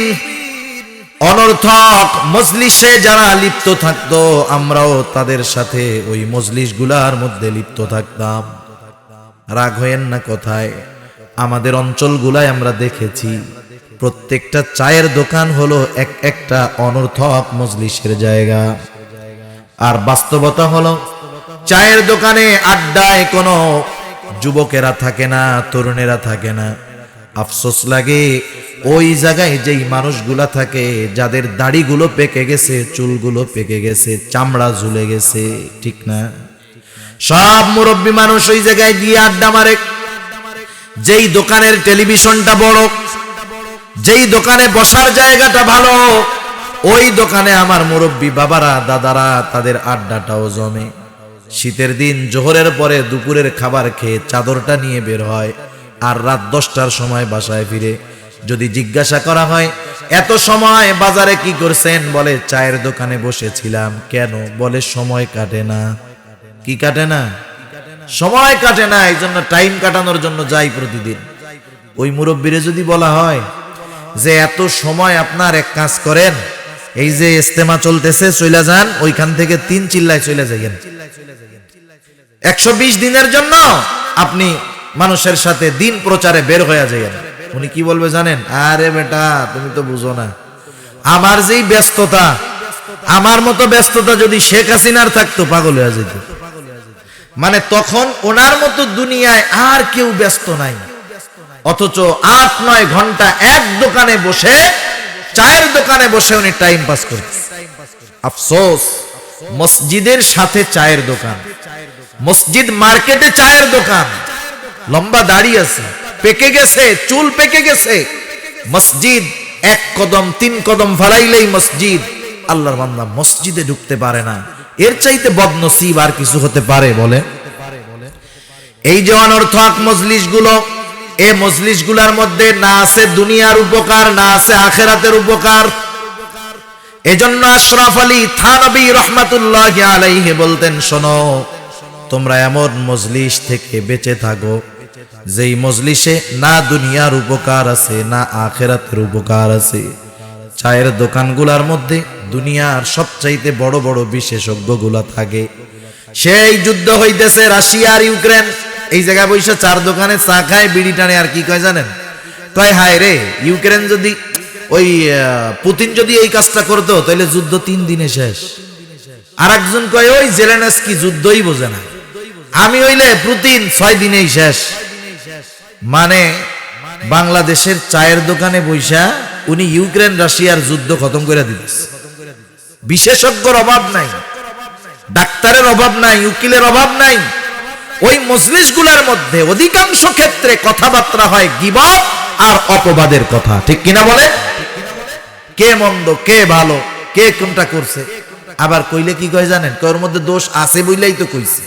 অনর্থক মজলিসে যারা লিপ্ত থাকতো, আমরাও তাদের সাথে ওই মজলিসগুলার মধ্যে লিপ্ত থাকতাম। রাগ হয়েন না কথায়, আমাদের অঞ্চলগুলায় আমরা দেখেছি প্রত্যেকটা চায়ের দোকান হলো একটা অনর্থক মজলিসের জায়গা। আর বাস্তবতা হলো, চায়ের দোকানে আড্ডায় কোনো যুবকেরা থাকে না, তরুণেরা থাকে না। আফসোস লাগে ওই জায়গায় যেই মানুষগুলা থাকে, যাদের দাড়িগুলো পেকে গেছে, চুলগুলো পেকে গেছে, চামড়া ঝুলে গেছে, ঠিক না? সব মুরব্বী মানুষ ওই জায়গায় গিয়ে আড্ডা মারে। যেই দোকানের টেলিভিশনটা বড়, যেই দোকানে বসার জায়গাটা ভালো, ওই দোকানে আমার মুরব্বী বাবারা, দাদারা, তাদের আড্ডাটাও জমে। শীতের দিন জোহরের পরে দুপুরের খাবার খেয়ে চাদরটা নিয়ে বের হয়, আর রাত 10টার সময় বাসায় ফিরে। যদি জিজ্ঞাসা করা হয়, এত সময় বাজারে কি করছেন? বলে চায়ের দোকানে বসেছিলাম। কেন? বলে সময় কাটে না। কি কাটে না? সময় কাটে না, এই জন্য টাইম কাটানোর জন্য যাই প্রতিদিন। ওই মুরব্বীরে যদি বলা হয় যে এত সময় আপনার এক কাজ করেন, এই যে ইস্তেমা চলতেছে, চলে যান, ওইখান থেকে 3 চিল্লায় চলে যাবেন, 120 দিনের জন্য আপনি মানুষের সাথে দিন প্রচারে বের হয়ে যাবেন। উনি কি বলবে জানেন? আরে বেটা, তুমি তো বুঝো না, আমার যেই ব্যস্ততা, আমার মতো ব্যস্ততা যদি শেখ হাসিনার থাকতো, পাগল হয়ে যেত। মানে তখন ওনার মতো দুনিয়ায় আর কেউ ব্যস্ত নাই, অথচ 8-9 ঘন্টা এক দোকানে বসে, চায়ের দোকানে বসে উনি টাইম পাস করতেন। আফসোস, মসজিদের সাথে চায়ের দোকান, মসজিদ মার্কেটে চায়ের দোকান, লম্বা দাড়ি আছে, পেকে গেছে, চুল পেকে গেছে, মসজিদ 1 কদম 3 কদম ফালাইলেই মসজিদ। আল্লাহর বান্দা মসজিদে ঢুকতে পারে না, এর চাইতে বদনসিব আর কিছু হতে পারে? বলে এই যে অনর্থক মজলিসগুলো, এই মজলিসগুলোর মধ্যে না আছে দুনিয়ার উপকার, না আছে আখিরাতের উপকার। এজন্য আশরাফ আলী থানবী রাহমাতুল্লাহি আলাইহি বলতেন, শোনো, তোমরা এমন মজলিস থেকে বেঁচে থাকো যেই মজলিসে না দুনিয়ার উপকার আছে, না আখিরাতের উপকার আছে। চায়ের দোকানগুলোর মধ্যে দুনিয়ার সবচাইতে বড় বড় বিশেষজ্ঞগুলা থাকে। সেই যুদ্ধ হইতেছে রাশিয়া আর ইউক্রেন, এই জায়গায় বৈশা চার দোকানে চা খায়, বিড়ি টানে, আর কি কয় জানেন? কয়, হায় রে, ইউক্রেন যদি, ওই পুতিন যদি এই কাজটা করতো তাহলে যুদ্ধ 3 দিনে শেষ। আর একজন কয়, ওই জেলেনস্কি যুদ্ধই বোঝে না, আমি হইলে পুতিন 6 দিনেই শেষ। মানে বাংলাদেশের চায়ের দোকানে বৈশা উনি ইউক্রেন রাশিয়ার যুদ্ধ খতম করে দিতেছে। বিশেষজ্ঞর অভাব নাই, ডাক্তারের অভাব নাই, উকিলের অভাব নাই। ওই মজলিসগুলোর মধ্যে অধিকাংশ ক্ষেত্রে কথাবার্তা হয় গীবত আর অপবাদের কথা, ঠিক কিনা বলে? কে মন্দ, কে ভালো, কে কোনটা করছে। আবার কইলে কি কয় জানেন? ওর মধ্যে দোষ আছে বলেই তো কইছে।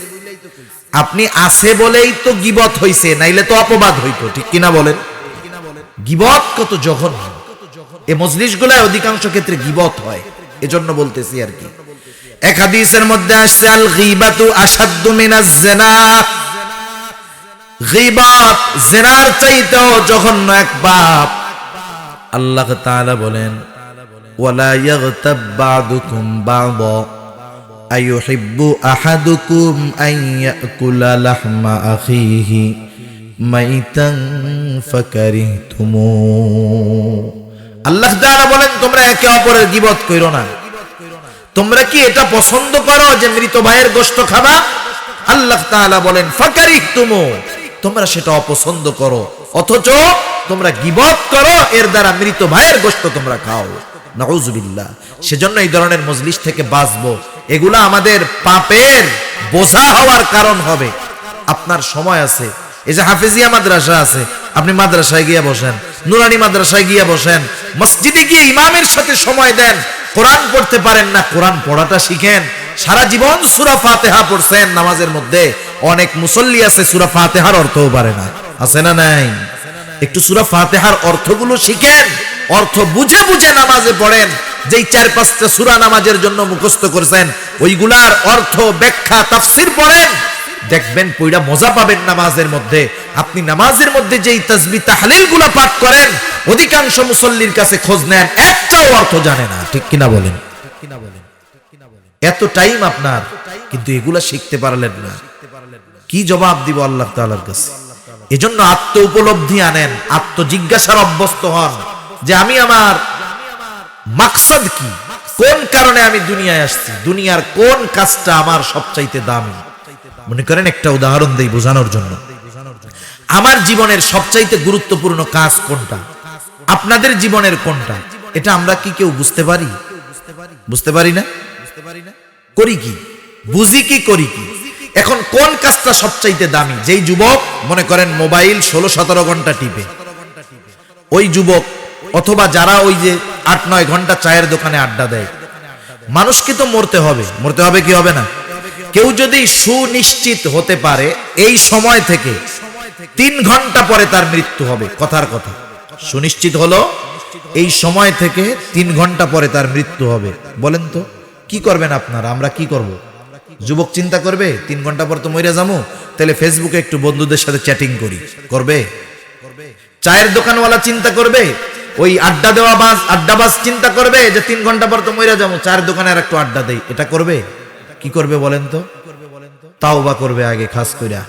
আপনি আছে বলেই তো গীবত হইছে, নাইলে তো অপবাদ হইতো, ঠিক কিনা বলেন? গীবত কত জঘন্য, এই মজলিসগুলোয় অধিকাংশ ক্ষেত্রে গীবত হয়। এজন্য বলতেছি আর কি। এক হাদিসের মধ্যে আসছে, আল গীবাতু আশাদ্দু মিনাজ জিনা, গীবত জিনার চাইতেও জঘন্য এক পাপ। আল্লাহ তাআলা বলেন, ওয়ালা ইয়াগতাব বা'দুকুম বা'দা আইয়ুহিব্বু আহাদুকুম আন ইয়াকুলা লাহমা আখিহি মাইতান ফাকারিহতুমু। আল্লাহ তাআলা বলেন, তোমরা একে অপরের গীবত কইরো না। তোমরা কি এটা পছন্দ করো যে মৃত ভাইয়ের গোশত খাবা? আল্লাহ তাআলা বলেন ফাকারিহতুমু, তোমরা সেটা অপছন্দ করো, অথচ তোমরা গীবত করো, এর দ্বারা মৃত ভাইয়ের গোশত তোমরা খাও। নাউযুবিল্লাহ। সেজন্য এই ধরনের মজলিস থেকে বাঁচবো। এগুলা আমাদের পাপের বোঝা হওয়ার কারণ হবে। আপনার সময় আছে, এই যে হাফেজিয়া মাদ্রাসা আছে, আপনি মাদ্রাসায় গিয়ে বসেন, নুরানি মাদ্রাসায় গিয়ে বসেন, মসজিদে গিয়ে ইমামের সাথে সময় দেন। কোরআন পড়তে পারেন না, কোরআন পড়াটা শিখেন। সারা জীবন সূরা ফাতিহা পড়ছেন নামাজের মধ্যে, অনেক মুসল্লি আছে সূরা ফাতিহার অর্থও পারে না, আছে না নাই? একটু সূরা ফাতিহার অর্থগুলো শিখেন, অর্থ বুঝে বুঝে নামাজে পড়েন। যেই 4-5টা সূরা নামাজের জন্য মুখস্থ করেছেন, ওইগুলার অর্থ, ব্যাখ্যা, তাফসীর পড়েন, দেখবেন পয়টা মজা পাবেন নামাজের মধ্যে। আপনি নামাজের মধ্যে যেই তাসবিহ তাহলিল গুলা পাঠ করেন, অধিকাংশ মুসল্লির কাছে খোঁজ নেন, একটাও অর্থ জানে না। ঠিক কিনা বলেন? এত টাইম আপনার, কিন্তু এগুলা শিখতে পারলেন না, কি জবাব দিব আল্লাহ তাআলার কাছে? এজন্য আত্ম উপলব্ধি আনেন, আত্মজিজ্ঞাসার অভ্যস্ত হন যে আমি আমার মাকসাদ কি, কোন কারণে আমি দুনিয়ায় আসছি, দুনিয়ার কোন কাজটা আমার সবচাইতে দামি। মনে করেন একটা উদাহরণ দেই বোঝানোর জন্য, আমার জীবনের সবচাইতে গুরুত্বপূর্ণ কাজ কোনটা, আপনাদের জীবনের কোনটা, এটা আমরা কি কেউ বুঝতে পারি? বুঝতে পারি না। করি কি, বুঝি কি, করি কি? এখন কোন কাজটা সবচাইতে দামি? যেই যুবক মনে করেন মোবাইল 16-17 ঘন্টা টিপে, ওই যুবক, অথবা যারা ওই যে 8-9 ঘন্টা চায়ের দোকানে আড্ডা দেয়, মানুষকে তো মরতে হবে, মরতে হবে কি হবে না? কেউ যদি সুনিশ্চিত হতে পারে এই সময় থেকে 3 ঘন্টা পরে তার মৃত্যু হবে, কথার কথা সুনিশ্চিত হলো এই সময় থেকে 3 ঘন্টা পরে তার মৃত্যু হবে, বলেন তো কি করবেন আপনারা? আমরা কি করব? যুবক চিন্তা করবে 3 ঘন্টা পর তো মরে যাবো, তাহলে ফেসবুকে একটু বন্ধুদের সাথে চ্যাটিং করি, করবে? চায়ের দোকানওয়ালা চিন্তা করবে, ওই আড্ডাবাজ চিন্তা করবে যে 3 ঘন্টা পর তো মরে যাবো, চায়ের দোকানে আর একটু আড্ডা দেই, এটা করবে? কি করবে বলেন তো? তাওবা করবে আগে খাস কইরা,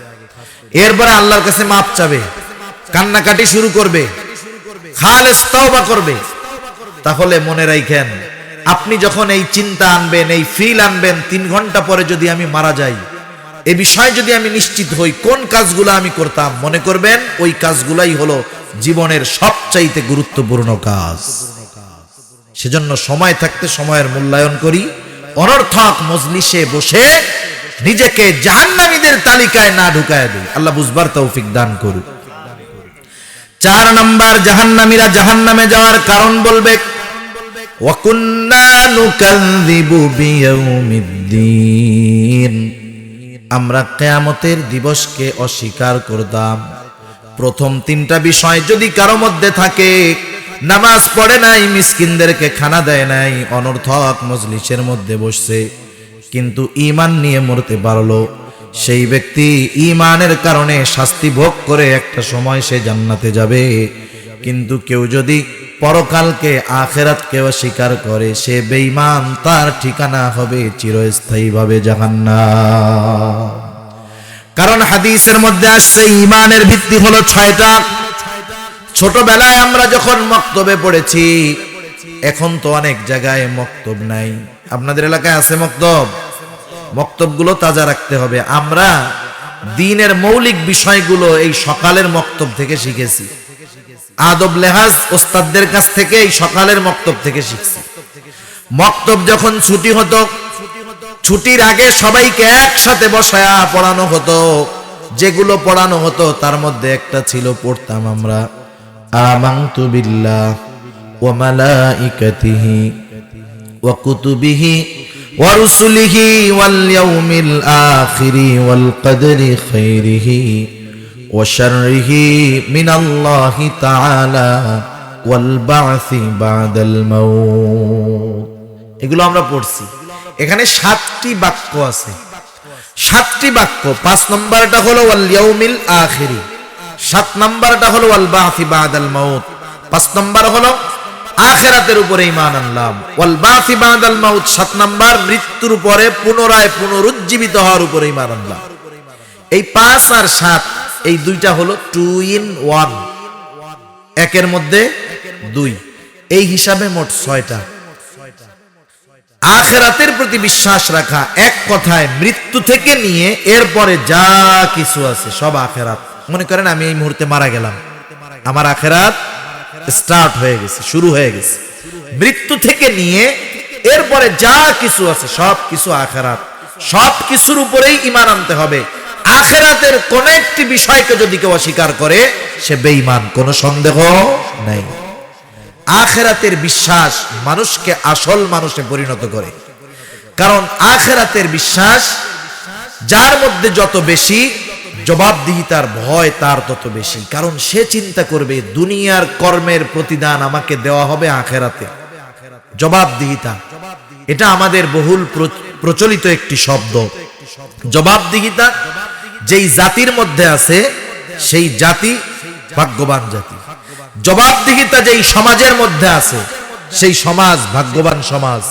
এরপরে আল্লাহর কাছে মাপ চাবে, কান্নাকাটি শুরু করবে, খালেস তাওবা করবে। তাহলে মনে রাখেন, আপনি যখন এই চিন্তা আনবেন, এই ফিল আনবেন, 3 ঘন্টা পরে যদি আমি মারা যাই, এই বিষয়ে যদি আমি নিশ্চিত হই কোন কাজগুলো আমি করতাম, মনে করবেন ওই কাজগুলাই হলো জীবনের সবচাইতে গুরুত্বপূর্ণ কাজ। সেজন্য সময় থাকতে সময়ের মূল্যায়ন করি, অনর্থক মজলিসে বসে নিজেকে জাহান্নামীদের তালিকায় না ঢুকায় দিই। আল্লাহ বুঝবার তৌফিক দান করুক। 4 নাম্বার, জাহান্নামীরা জাহান্নামে যাওয়ার কারণ বলবে, ওয়া কুন্না নুকাযযিবু বিয়াউমিদ্দিন, আমরা কিয়ামতের দিবসকে অস্বীকার করতাম। প্রথম 3টা বিষয় যদি কারো মধ্যে থাকে, নামাজ পড়ে নাই, মিসকিনদেরকে খানা দেয় নাই, অনর্থক মজলিসের মধ্যে বসছে, কিন্তু ঈমান নিয়ে মরতে পারলো, সেই ব্যক্তি ঈমানের কারণে শাস্তি ভোগ করে একটা সময় সে জান্নাতে যাবে। কিন্তু কেউ যদি পরকালকে, আখিরাতকে অস্বীকার করে, সে বেঈমান, তার ঠিকানা হবে চিরস্থায়ীভাবে জাহান্নাম। কারণ হাদিসের মধ্যে আসছে ঈমানের ভিত্তি হলো 6টা। ছোটবেলায় আমরা যখন মক্তবে পড়েছি, এখন তো অনেক জায়গায় মক্তব নাই। আপনাদের এলাকায় আছে মক্তব? মক্তবগুলো তাজা রাখতে হবে। আমরা দ্বীনের মৌলিক বিষয়গুলো এই সকালের মক্তব থেকে শিখেছি, আদব লেহাজ ওস্তাদদের কাছ থেকে এই সকালের মক্তব থেকে শিখছি। মক্তব যখন ছুটি হতো, ছুটির আগে সবাইকে একসাথে বসায়া পড়ানো হতো। যেগুলো পড়ানো হতো তার মধ্যে একটা ছিল, পড়তাম আমরা আমানতু বিল্লাহ ওয়া মালাইকাতিহি ওয়া কুতুবিহি ওয়া রুসুলিহি ওয়াল ইয়াউমিল আখিরি ওয়াল কদরি খাইরিহি ওয়া শাররিহি মিনাল্লাহি তাআলা ওয়াল বা'সি বা'দাল মাউত। এগুলো আমরা পড়ছি। এখানে 7টি বাক্য আছে, 7টি বাক্য। 5 নম্বরটা হলো ওয়াল ইয়াউমিল আখিরি, 7 নম্বরটা হলো ওয়াল বা'সি বা'দাল মাউত, 5 নম্বর হলো আখিরাতের উপরে ঈমান আনলাম। ওয়াল বাসি বাদাল মাউত 7 নাম্বার, মৃত্যুর পরে পুনরায় পুনরুজ্জীবিত হওয়ার উপরে ঈমান আনলাম। এই 5 আর 7 এই দুইটা হলো 2 in 1, একের মধ্যে 2, এই হিসাবে মোট 6টা। আখিরাতের প্রতি বিশ্বাস রাখা, এক কথায় মৃত্যু থেকে নিয়ে এরপরে যা কিছু আছে সব আখিরাত। মনে করেন আমি এই মুহূর্তে মারা গেলাম, আমার আখিরাত স্টার্ট হয়ে গেছে, শুরু হয়ে গেছে। মৃত্যু থেকে নিয়ে এরপরে যা কিছু আছে সব কিছু আখিরাত। সব কিছুর উপরেই ঈমান আনতে হবে। আখিরাতের কোন একটি বিষয়কে যদি কেউ অস্বীকার করে সে বেঈমান, কোনো সন্দেহ নাই। আখিরাতের বিশ্বাস মানুষকে আসল মানুষে পরিণত করে। কারণ আখিরাতের বিশ্বাস যার মধ্যে যত বেশি, জবাবদিহিতার ভয় তার তত বেশি। কারণ সে চিন্তা করবে দুনিয়ার কর্মের প্রতিদান আমাকে দেওয়া হবে আখিরাতে। জবাবদিহিতা এটা আমাদের বহুল প্রচলিত একটি শব্দ। জবাবদিহিতা যেই জাতির মধ্যে আছে সেই জাতি ভাগ্যবান জাতি। জবাবদিহিতা যেই সমাজের মধ্যে আছে সেই সমাজ ভাগ্যবান সমাজ।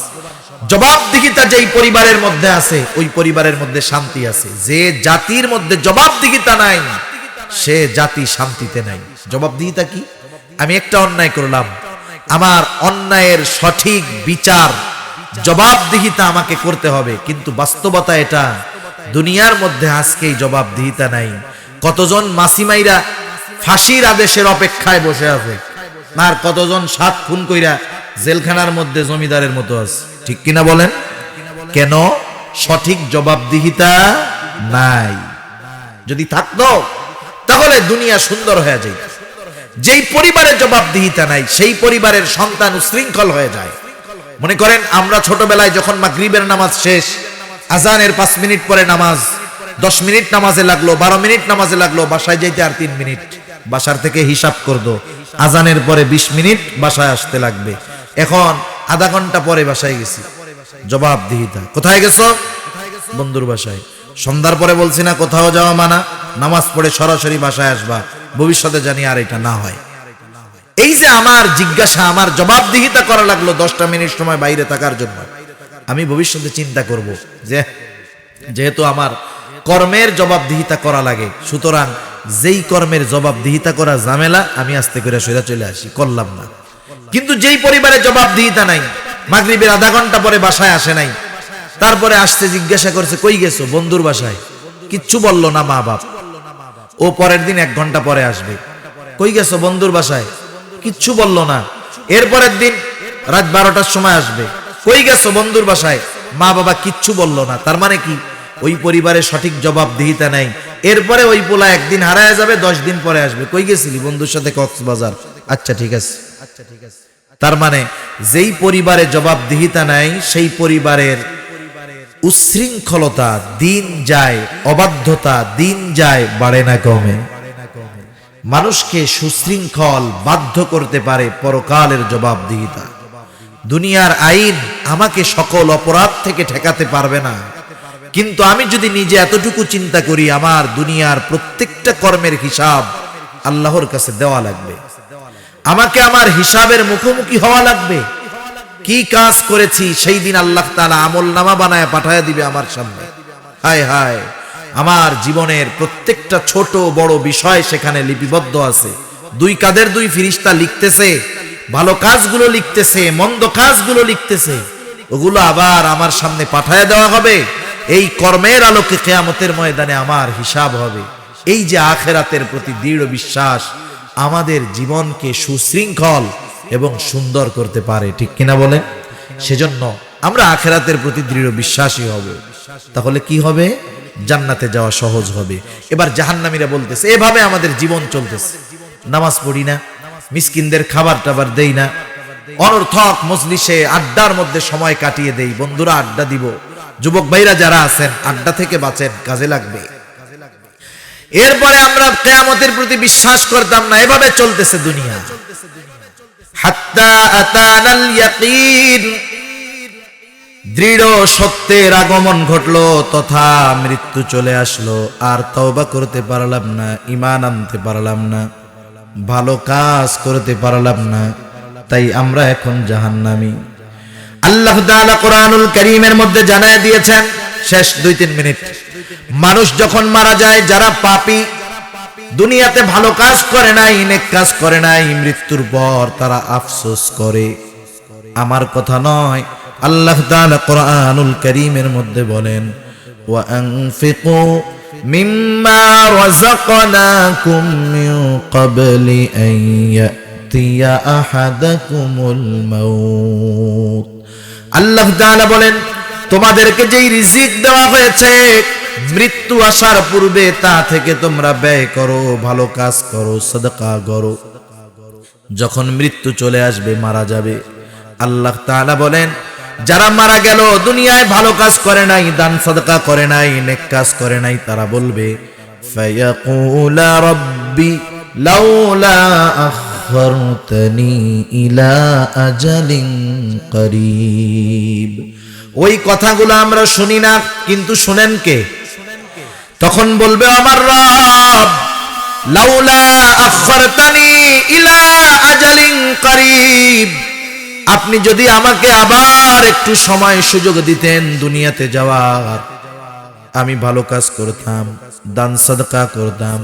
জবাবদিহিতা যেই পরিবারের মধ্যে আছে ওই পরিবারের মধ্যে শান্তি আছে। যে জাতির মধ্যে জবাবদিহিতা নাই সে জাতি শান্তিতে নাই। জবাবদিহিতা কি? আমি একটা অন্যায় করলাম, আমার অন্যায়ের সঠিক বিচার জবাবদিহিতা আমাকে করতে হবে। কিন্তু বাস্তবতা এটা, দুনিয়ার মধ্যে আজকেই জবাবদিহিতা নাই। কতজন মাসিমাইরা ফাঁসির আদেশের অপেক্ষায় বসে আছে, আর কতজন 7 খুন কইরা জেলখানার মধ্যে জমিদারের মতো আছে। ঠিক কিনা বলেন? কেন? সঠিক জবাবদিহিতা নাই। যদি থাকতো তাহলে দুনিয়া সুন্দর হয়ে যেত। যেই পরিবারের জবাবদিহিতা নাই সেই পরিবারের সন্তান উশৃঙ্খল হয়ে যায়। মনে করেন আমরা ছোটবেলায় যখন মাগরিবের নামাজ শেষ, আজানের 5 মিনিট পরে নামাজ, 10 মিনিট নামাজে লাগলো, 12 মিনিট নামাজে লাগলো, বাসায় যাইতে আর 3 মিনিট। বাসার থেকে হিসাব করতো আজানের পরে 20 মিনিট বাসায় আসতে লাগবে। এখন আধা ঘন্টা পরে বাসায় গেছি। জবাবদিহিতা। কোথায় গেছো? বন্ধুর বাসায়। সন্ধ্যার পরে বলছি না কোথাও যাওয়া মানা, নামাজ পড়ে সরাসরি বাসায় আসবা, ভবিষ্যতে জানি আর এটা না হয়। এই যে আমার জিজ্ঞাসা, আমার জবাবদিহিতা করা লাগলো 10টা মিনিট সময় বাইরে থাকার জন্য। আমি ভবিষ্যতে চিন্তা করব যে যেহেতু আমার কর্মের জবাবদিহিতা করা লাগে, সুতরাং যেই কর্মের জবাবদিহিতা করা ঝামেলা আমি আস্তে করে সইরা চলে আসি, করলাম না। কিন্তু যেই পরিবারে জবাবদিহিতা নাই, মাগরিবের আধা ঘন্টা পরে বাসায় আসে নাই, তারপরে আসতে জিজ্ঞাসা করছে কই গেছো? বন্ধুর বাসায়। কিচ্ছু বললো না মা বাপ। ও পরের দিন 1 ঘন্টা পরে আসবে। কই গেছো? বন্ধুর বাসায়। কিচ্ছু বললো না। এরপরের দিন রাত 12টার সময় আসবে। কই গেছো? বন্ধুর বাসায়। মা বাবা কিচ্ছু বললো না। তার মানে কি? ওই পরিবারে সঠিক জবাবদিহিতা নাই। এরপরে ওই পোলা একদিন হারায় যাবে, 10 দিন পরে আসবে। কই গেছিলি? বন্ধুর সাথে কক্সবাজার। আচ্ছা ঠিক আছে। তার মানে যেই পরিবারে জবাবদিহিতা নাই সেই পরিবারের উশৃঙ্খলতা দিন যায়, অবাধ্যতা দিন যায়, বাড়ে না কমে। মানুষকে সুশৃঙ্খল বাধ্য করতে পারে পরকালের জবাবদিহিতা। দুনিয়ার আইন আমাকে সকল অপরাধ থেকে ঠেকাতে পারবে না, কিন্তু আমি যদি নিজে এতটুকু চিন্তা করি আমার দুনিয়ার প্রত্যেকটা কর্মের হিসাব আল্লাহর কাছে দেওয়া লাগবে, আমাকে আমার হিসাবের মুখোমুখি হওয়া লাগবে। কি কাজ করেছি সেই দিন আল্লাহ তাআলা আমলনামা বানায় পাঠায় দিবে আমার সামনে। হায় হায়, আমার জীবনের প্রত্যেকটা ছোট বড় বিষয় সেখানে লিপিবদ্ধ আছে। 2 কাঁধের 2 ফেরেশতা লিখতেছে, ভালো কাজগুলো লিখতেছে, মন্দ কাজগুলো লিখতেছে। ওগুলো আবার আমার সামনে পাঠায় দেওয়া হবে। এই কর্মের আলোকে কিয়ামতের ময়দানে আমার হিসাব হবে। এই যে আখিরাতের প্রতি দৃঢ় বিশ্বাস আমাদের জীবনকে সুশৃঙ্খল এবং সুন্দর করতে পারে। ঠিক কিনা বলেন? সেজন্য আমরা আখিরাতের প্রতি দৃঢ় বিশ্বাসী হব। তাহলে কি হবে? জান্নাতে যাওয়া সহজ হবে। এবার জাহান্নামীরা বলতেছে এভাবে আমাদের জীবন চলতেছে, নামাজ পড়ি না, মিসকিনদের খাবার টাবার দেই না, অনর্থক মজলিসে আড্ডার মধ্যে সময় কাটিয়ে দেই। বন্ধুরা আড্ডা দিব, যুবক ভাইরা যারা আছেন আড্ডা থেকে বাঁচেন, কাজে লাগবে। এরপরে আমরা কিয়ামতের প্রতি বিশ্বাস করতাম না। এভাবে চলতেছে দুনিয়া। হাত্তা আতানাল ইয়াকিন, দৃঢ় সত্যের আগমন ঘটলো তথা মৃত্যু চলে আসলো। আর তওবা করতে পারলাম না, ঈমান আনতে পারলাম না, ভালো কাজ করতে পারলাম না। তাই আমরা এখন জাহান্নামী। আল্লাহ তাআলা কোরআনুল কারীমের মধ্যে জানায় দিয়েছেন, শেষ 2-3 মিনিট, মানুষ যখন মারা যায়, যারা পাপী, দুনিয়াতে ভালো কাজ করে নাই, নেক কাজ করে নাই, মৃত্যুর পর তারা আফসোস করে। আমার কথা নয়, আল্লাহ তাআলা কোরআনুল কারীমের মধ্যে বলেন, ওয়া আনফিকু মিম্মা রাযাকনাকুম মিন ক্বাবলি আন ইয়াতিয়া আহাদাকুমুল মাউত। আল্লাহ তাআলা বলেন, তোমাদেরকে যেই রিজিক দেওয়া হয়েছে মৃত্যু আসার পূর্বে তা থেকে তোমরা ব্যয় করো, ভালো কাজ করো, সাদকা করো। যখন মৃত্যু চলে আসবে, মারা যাবে, আল্লাহ তাআলা বলেন, যারা মারা গেল দুনিয়ায় ভালো কাজ করে নাই, দান সাদকা করে নাই, নেক কাজ করে নাই, তারা বলবে, ফায়াকুলা রাব্বি লাউলা আখখারতানি ইলা আজালিন করিব। ওই কথাগুলো আমরা শুনি না, কিন্তু শুনেন কে? তখন বলবে, আমার রব, লাউলা আখখারতানি ইলা আজালিন করিব, আপনি যদি আমাকে আবার একটু সময় সুযোগ দিতেন দুনিয়াতে যাওয়ার, আমি ভালো কাজ করতাম, দান সাদকা করতাম,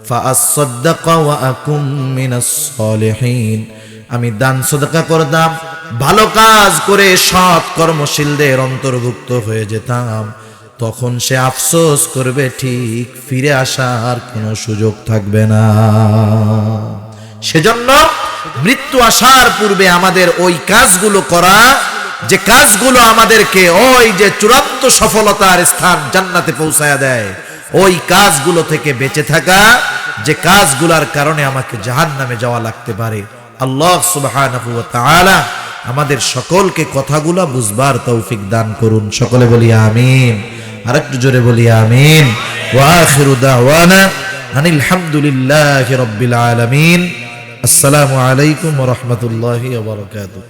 ফাআসাদদাকা ওয়া আকুম মিনাস সালিহিন, আমি দান সাদকা করতাম, ভালো কাজ করে সৎ কর্মশীলদের অন্তর্ভুক্ত হয়ে যেতাম। তখন সে আফসোস করবে, ঠিক ফিরে আসার কোনো সুযোগ থাকবে না। সেজন্য মৃত্যু আসার পূর্বে আমাদের ওই কাজগুলো করা, যে কাজগুলো আমাদেরকে ওই যে চূড়ান্ত সফলতার স্থান জান্নাতে পৌঁছায়া দেয়, ওই কাজগুলো থেকে বেঁচে থাকা, যে কাজগুলোর কারণে আমাকে জাহান্নামে যাওয়া লাগতে পারে। আল্লাহ সুবহানাহু ওয়া তাআলা আমাদের সকলকে কথাগুলো বুঝবার তৌফিক দান করুন। সকলে বলি আমিন, আরেকটু জোরে বলি আমিন। ওয়া আখিরু দাওয়ানা আনিল হামদুলিল্লাহি রাব্বিল আলামিন। আসসালামু আলাইকুম ওয়া রাহমাতুল্লাহি ওয়া বারাকাতুহু।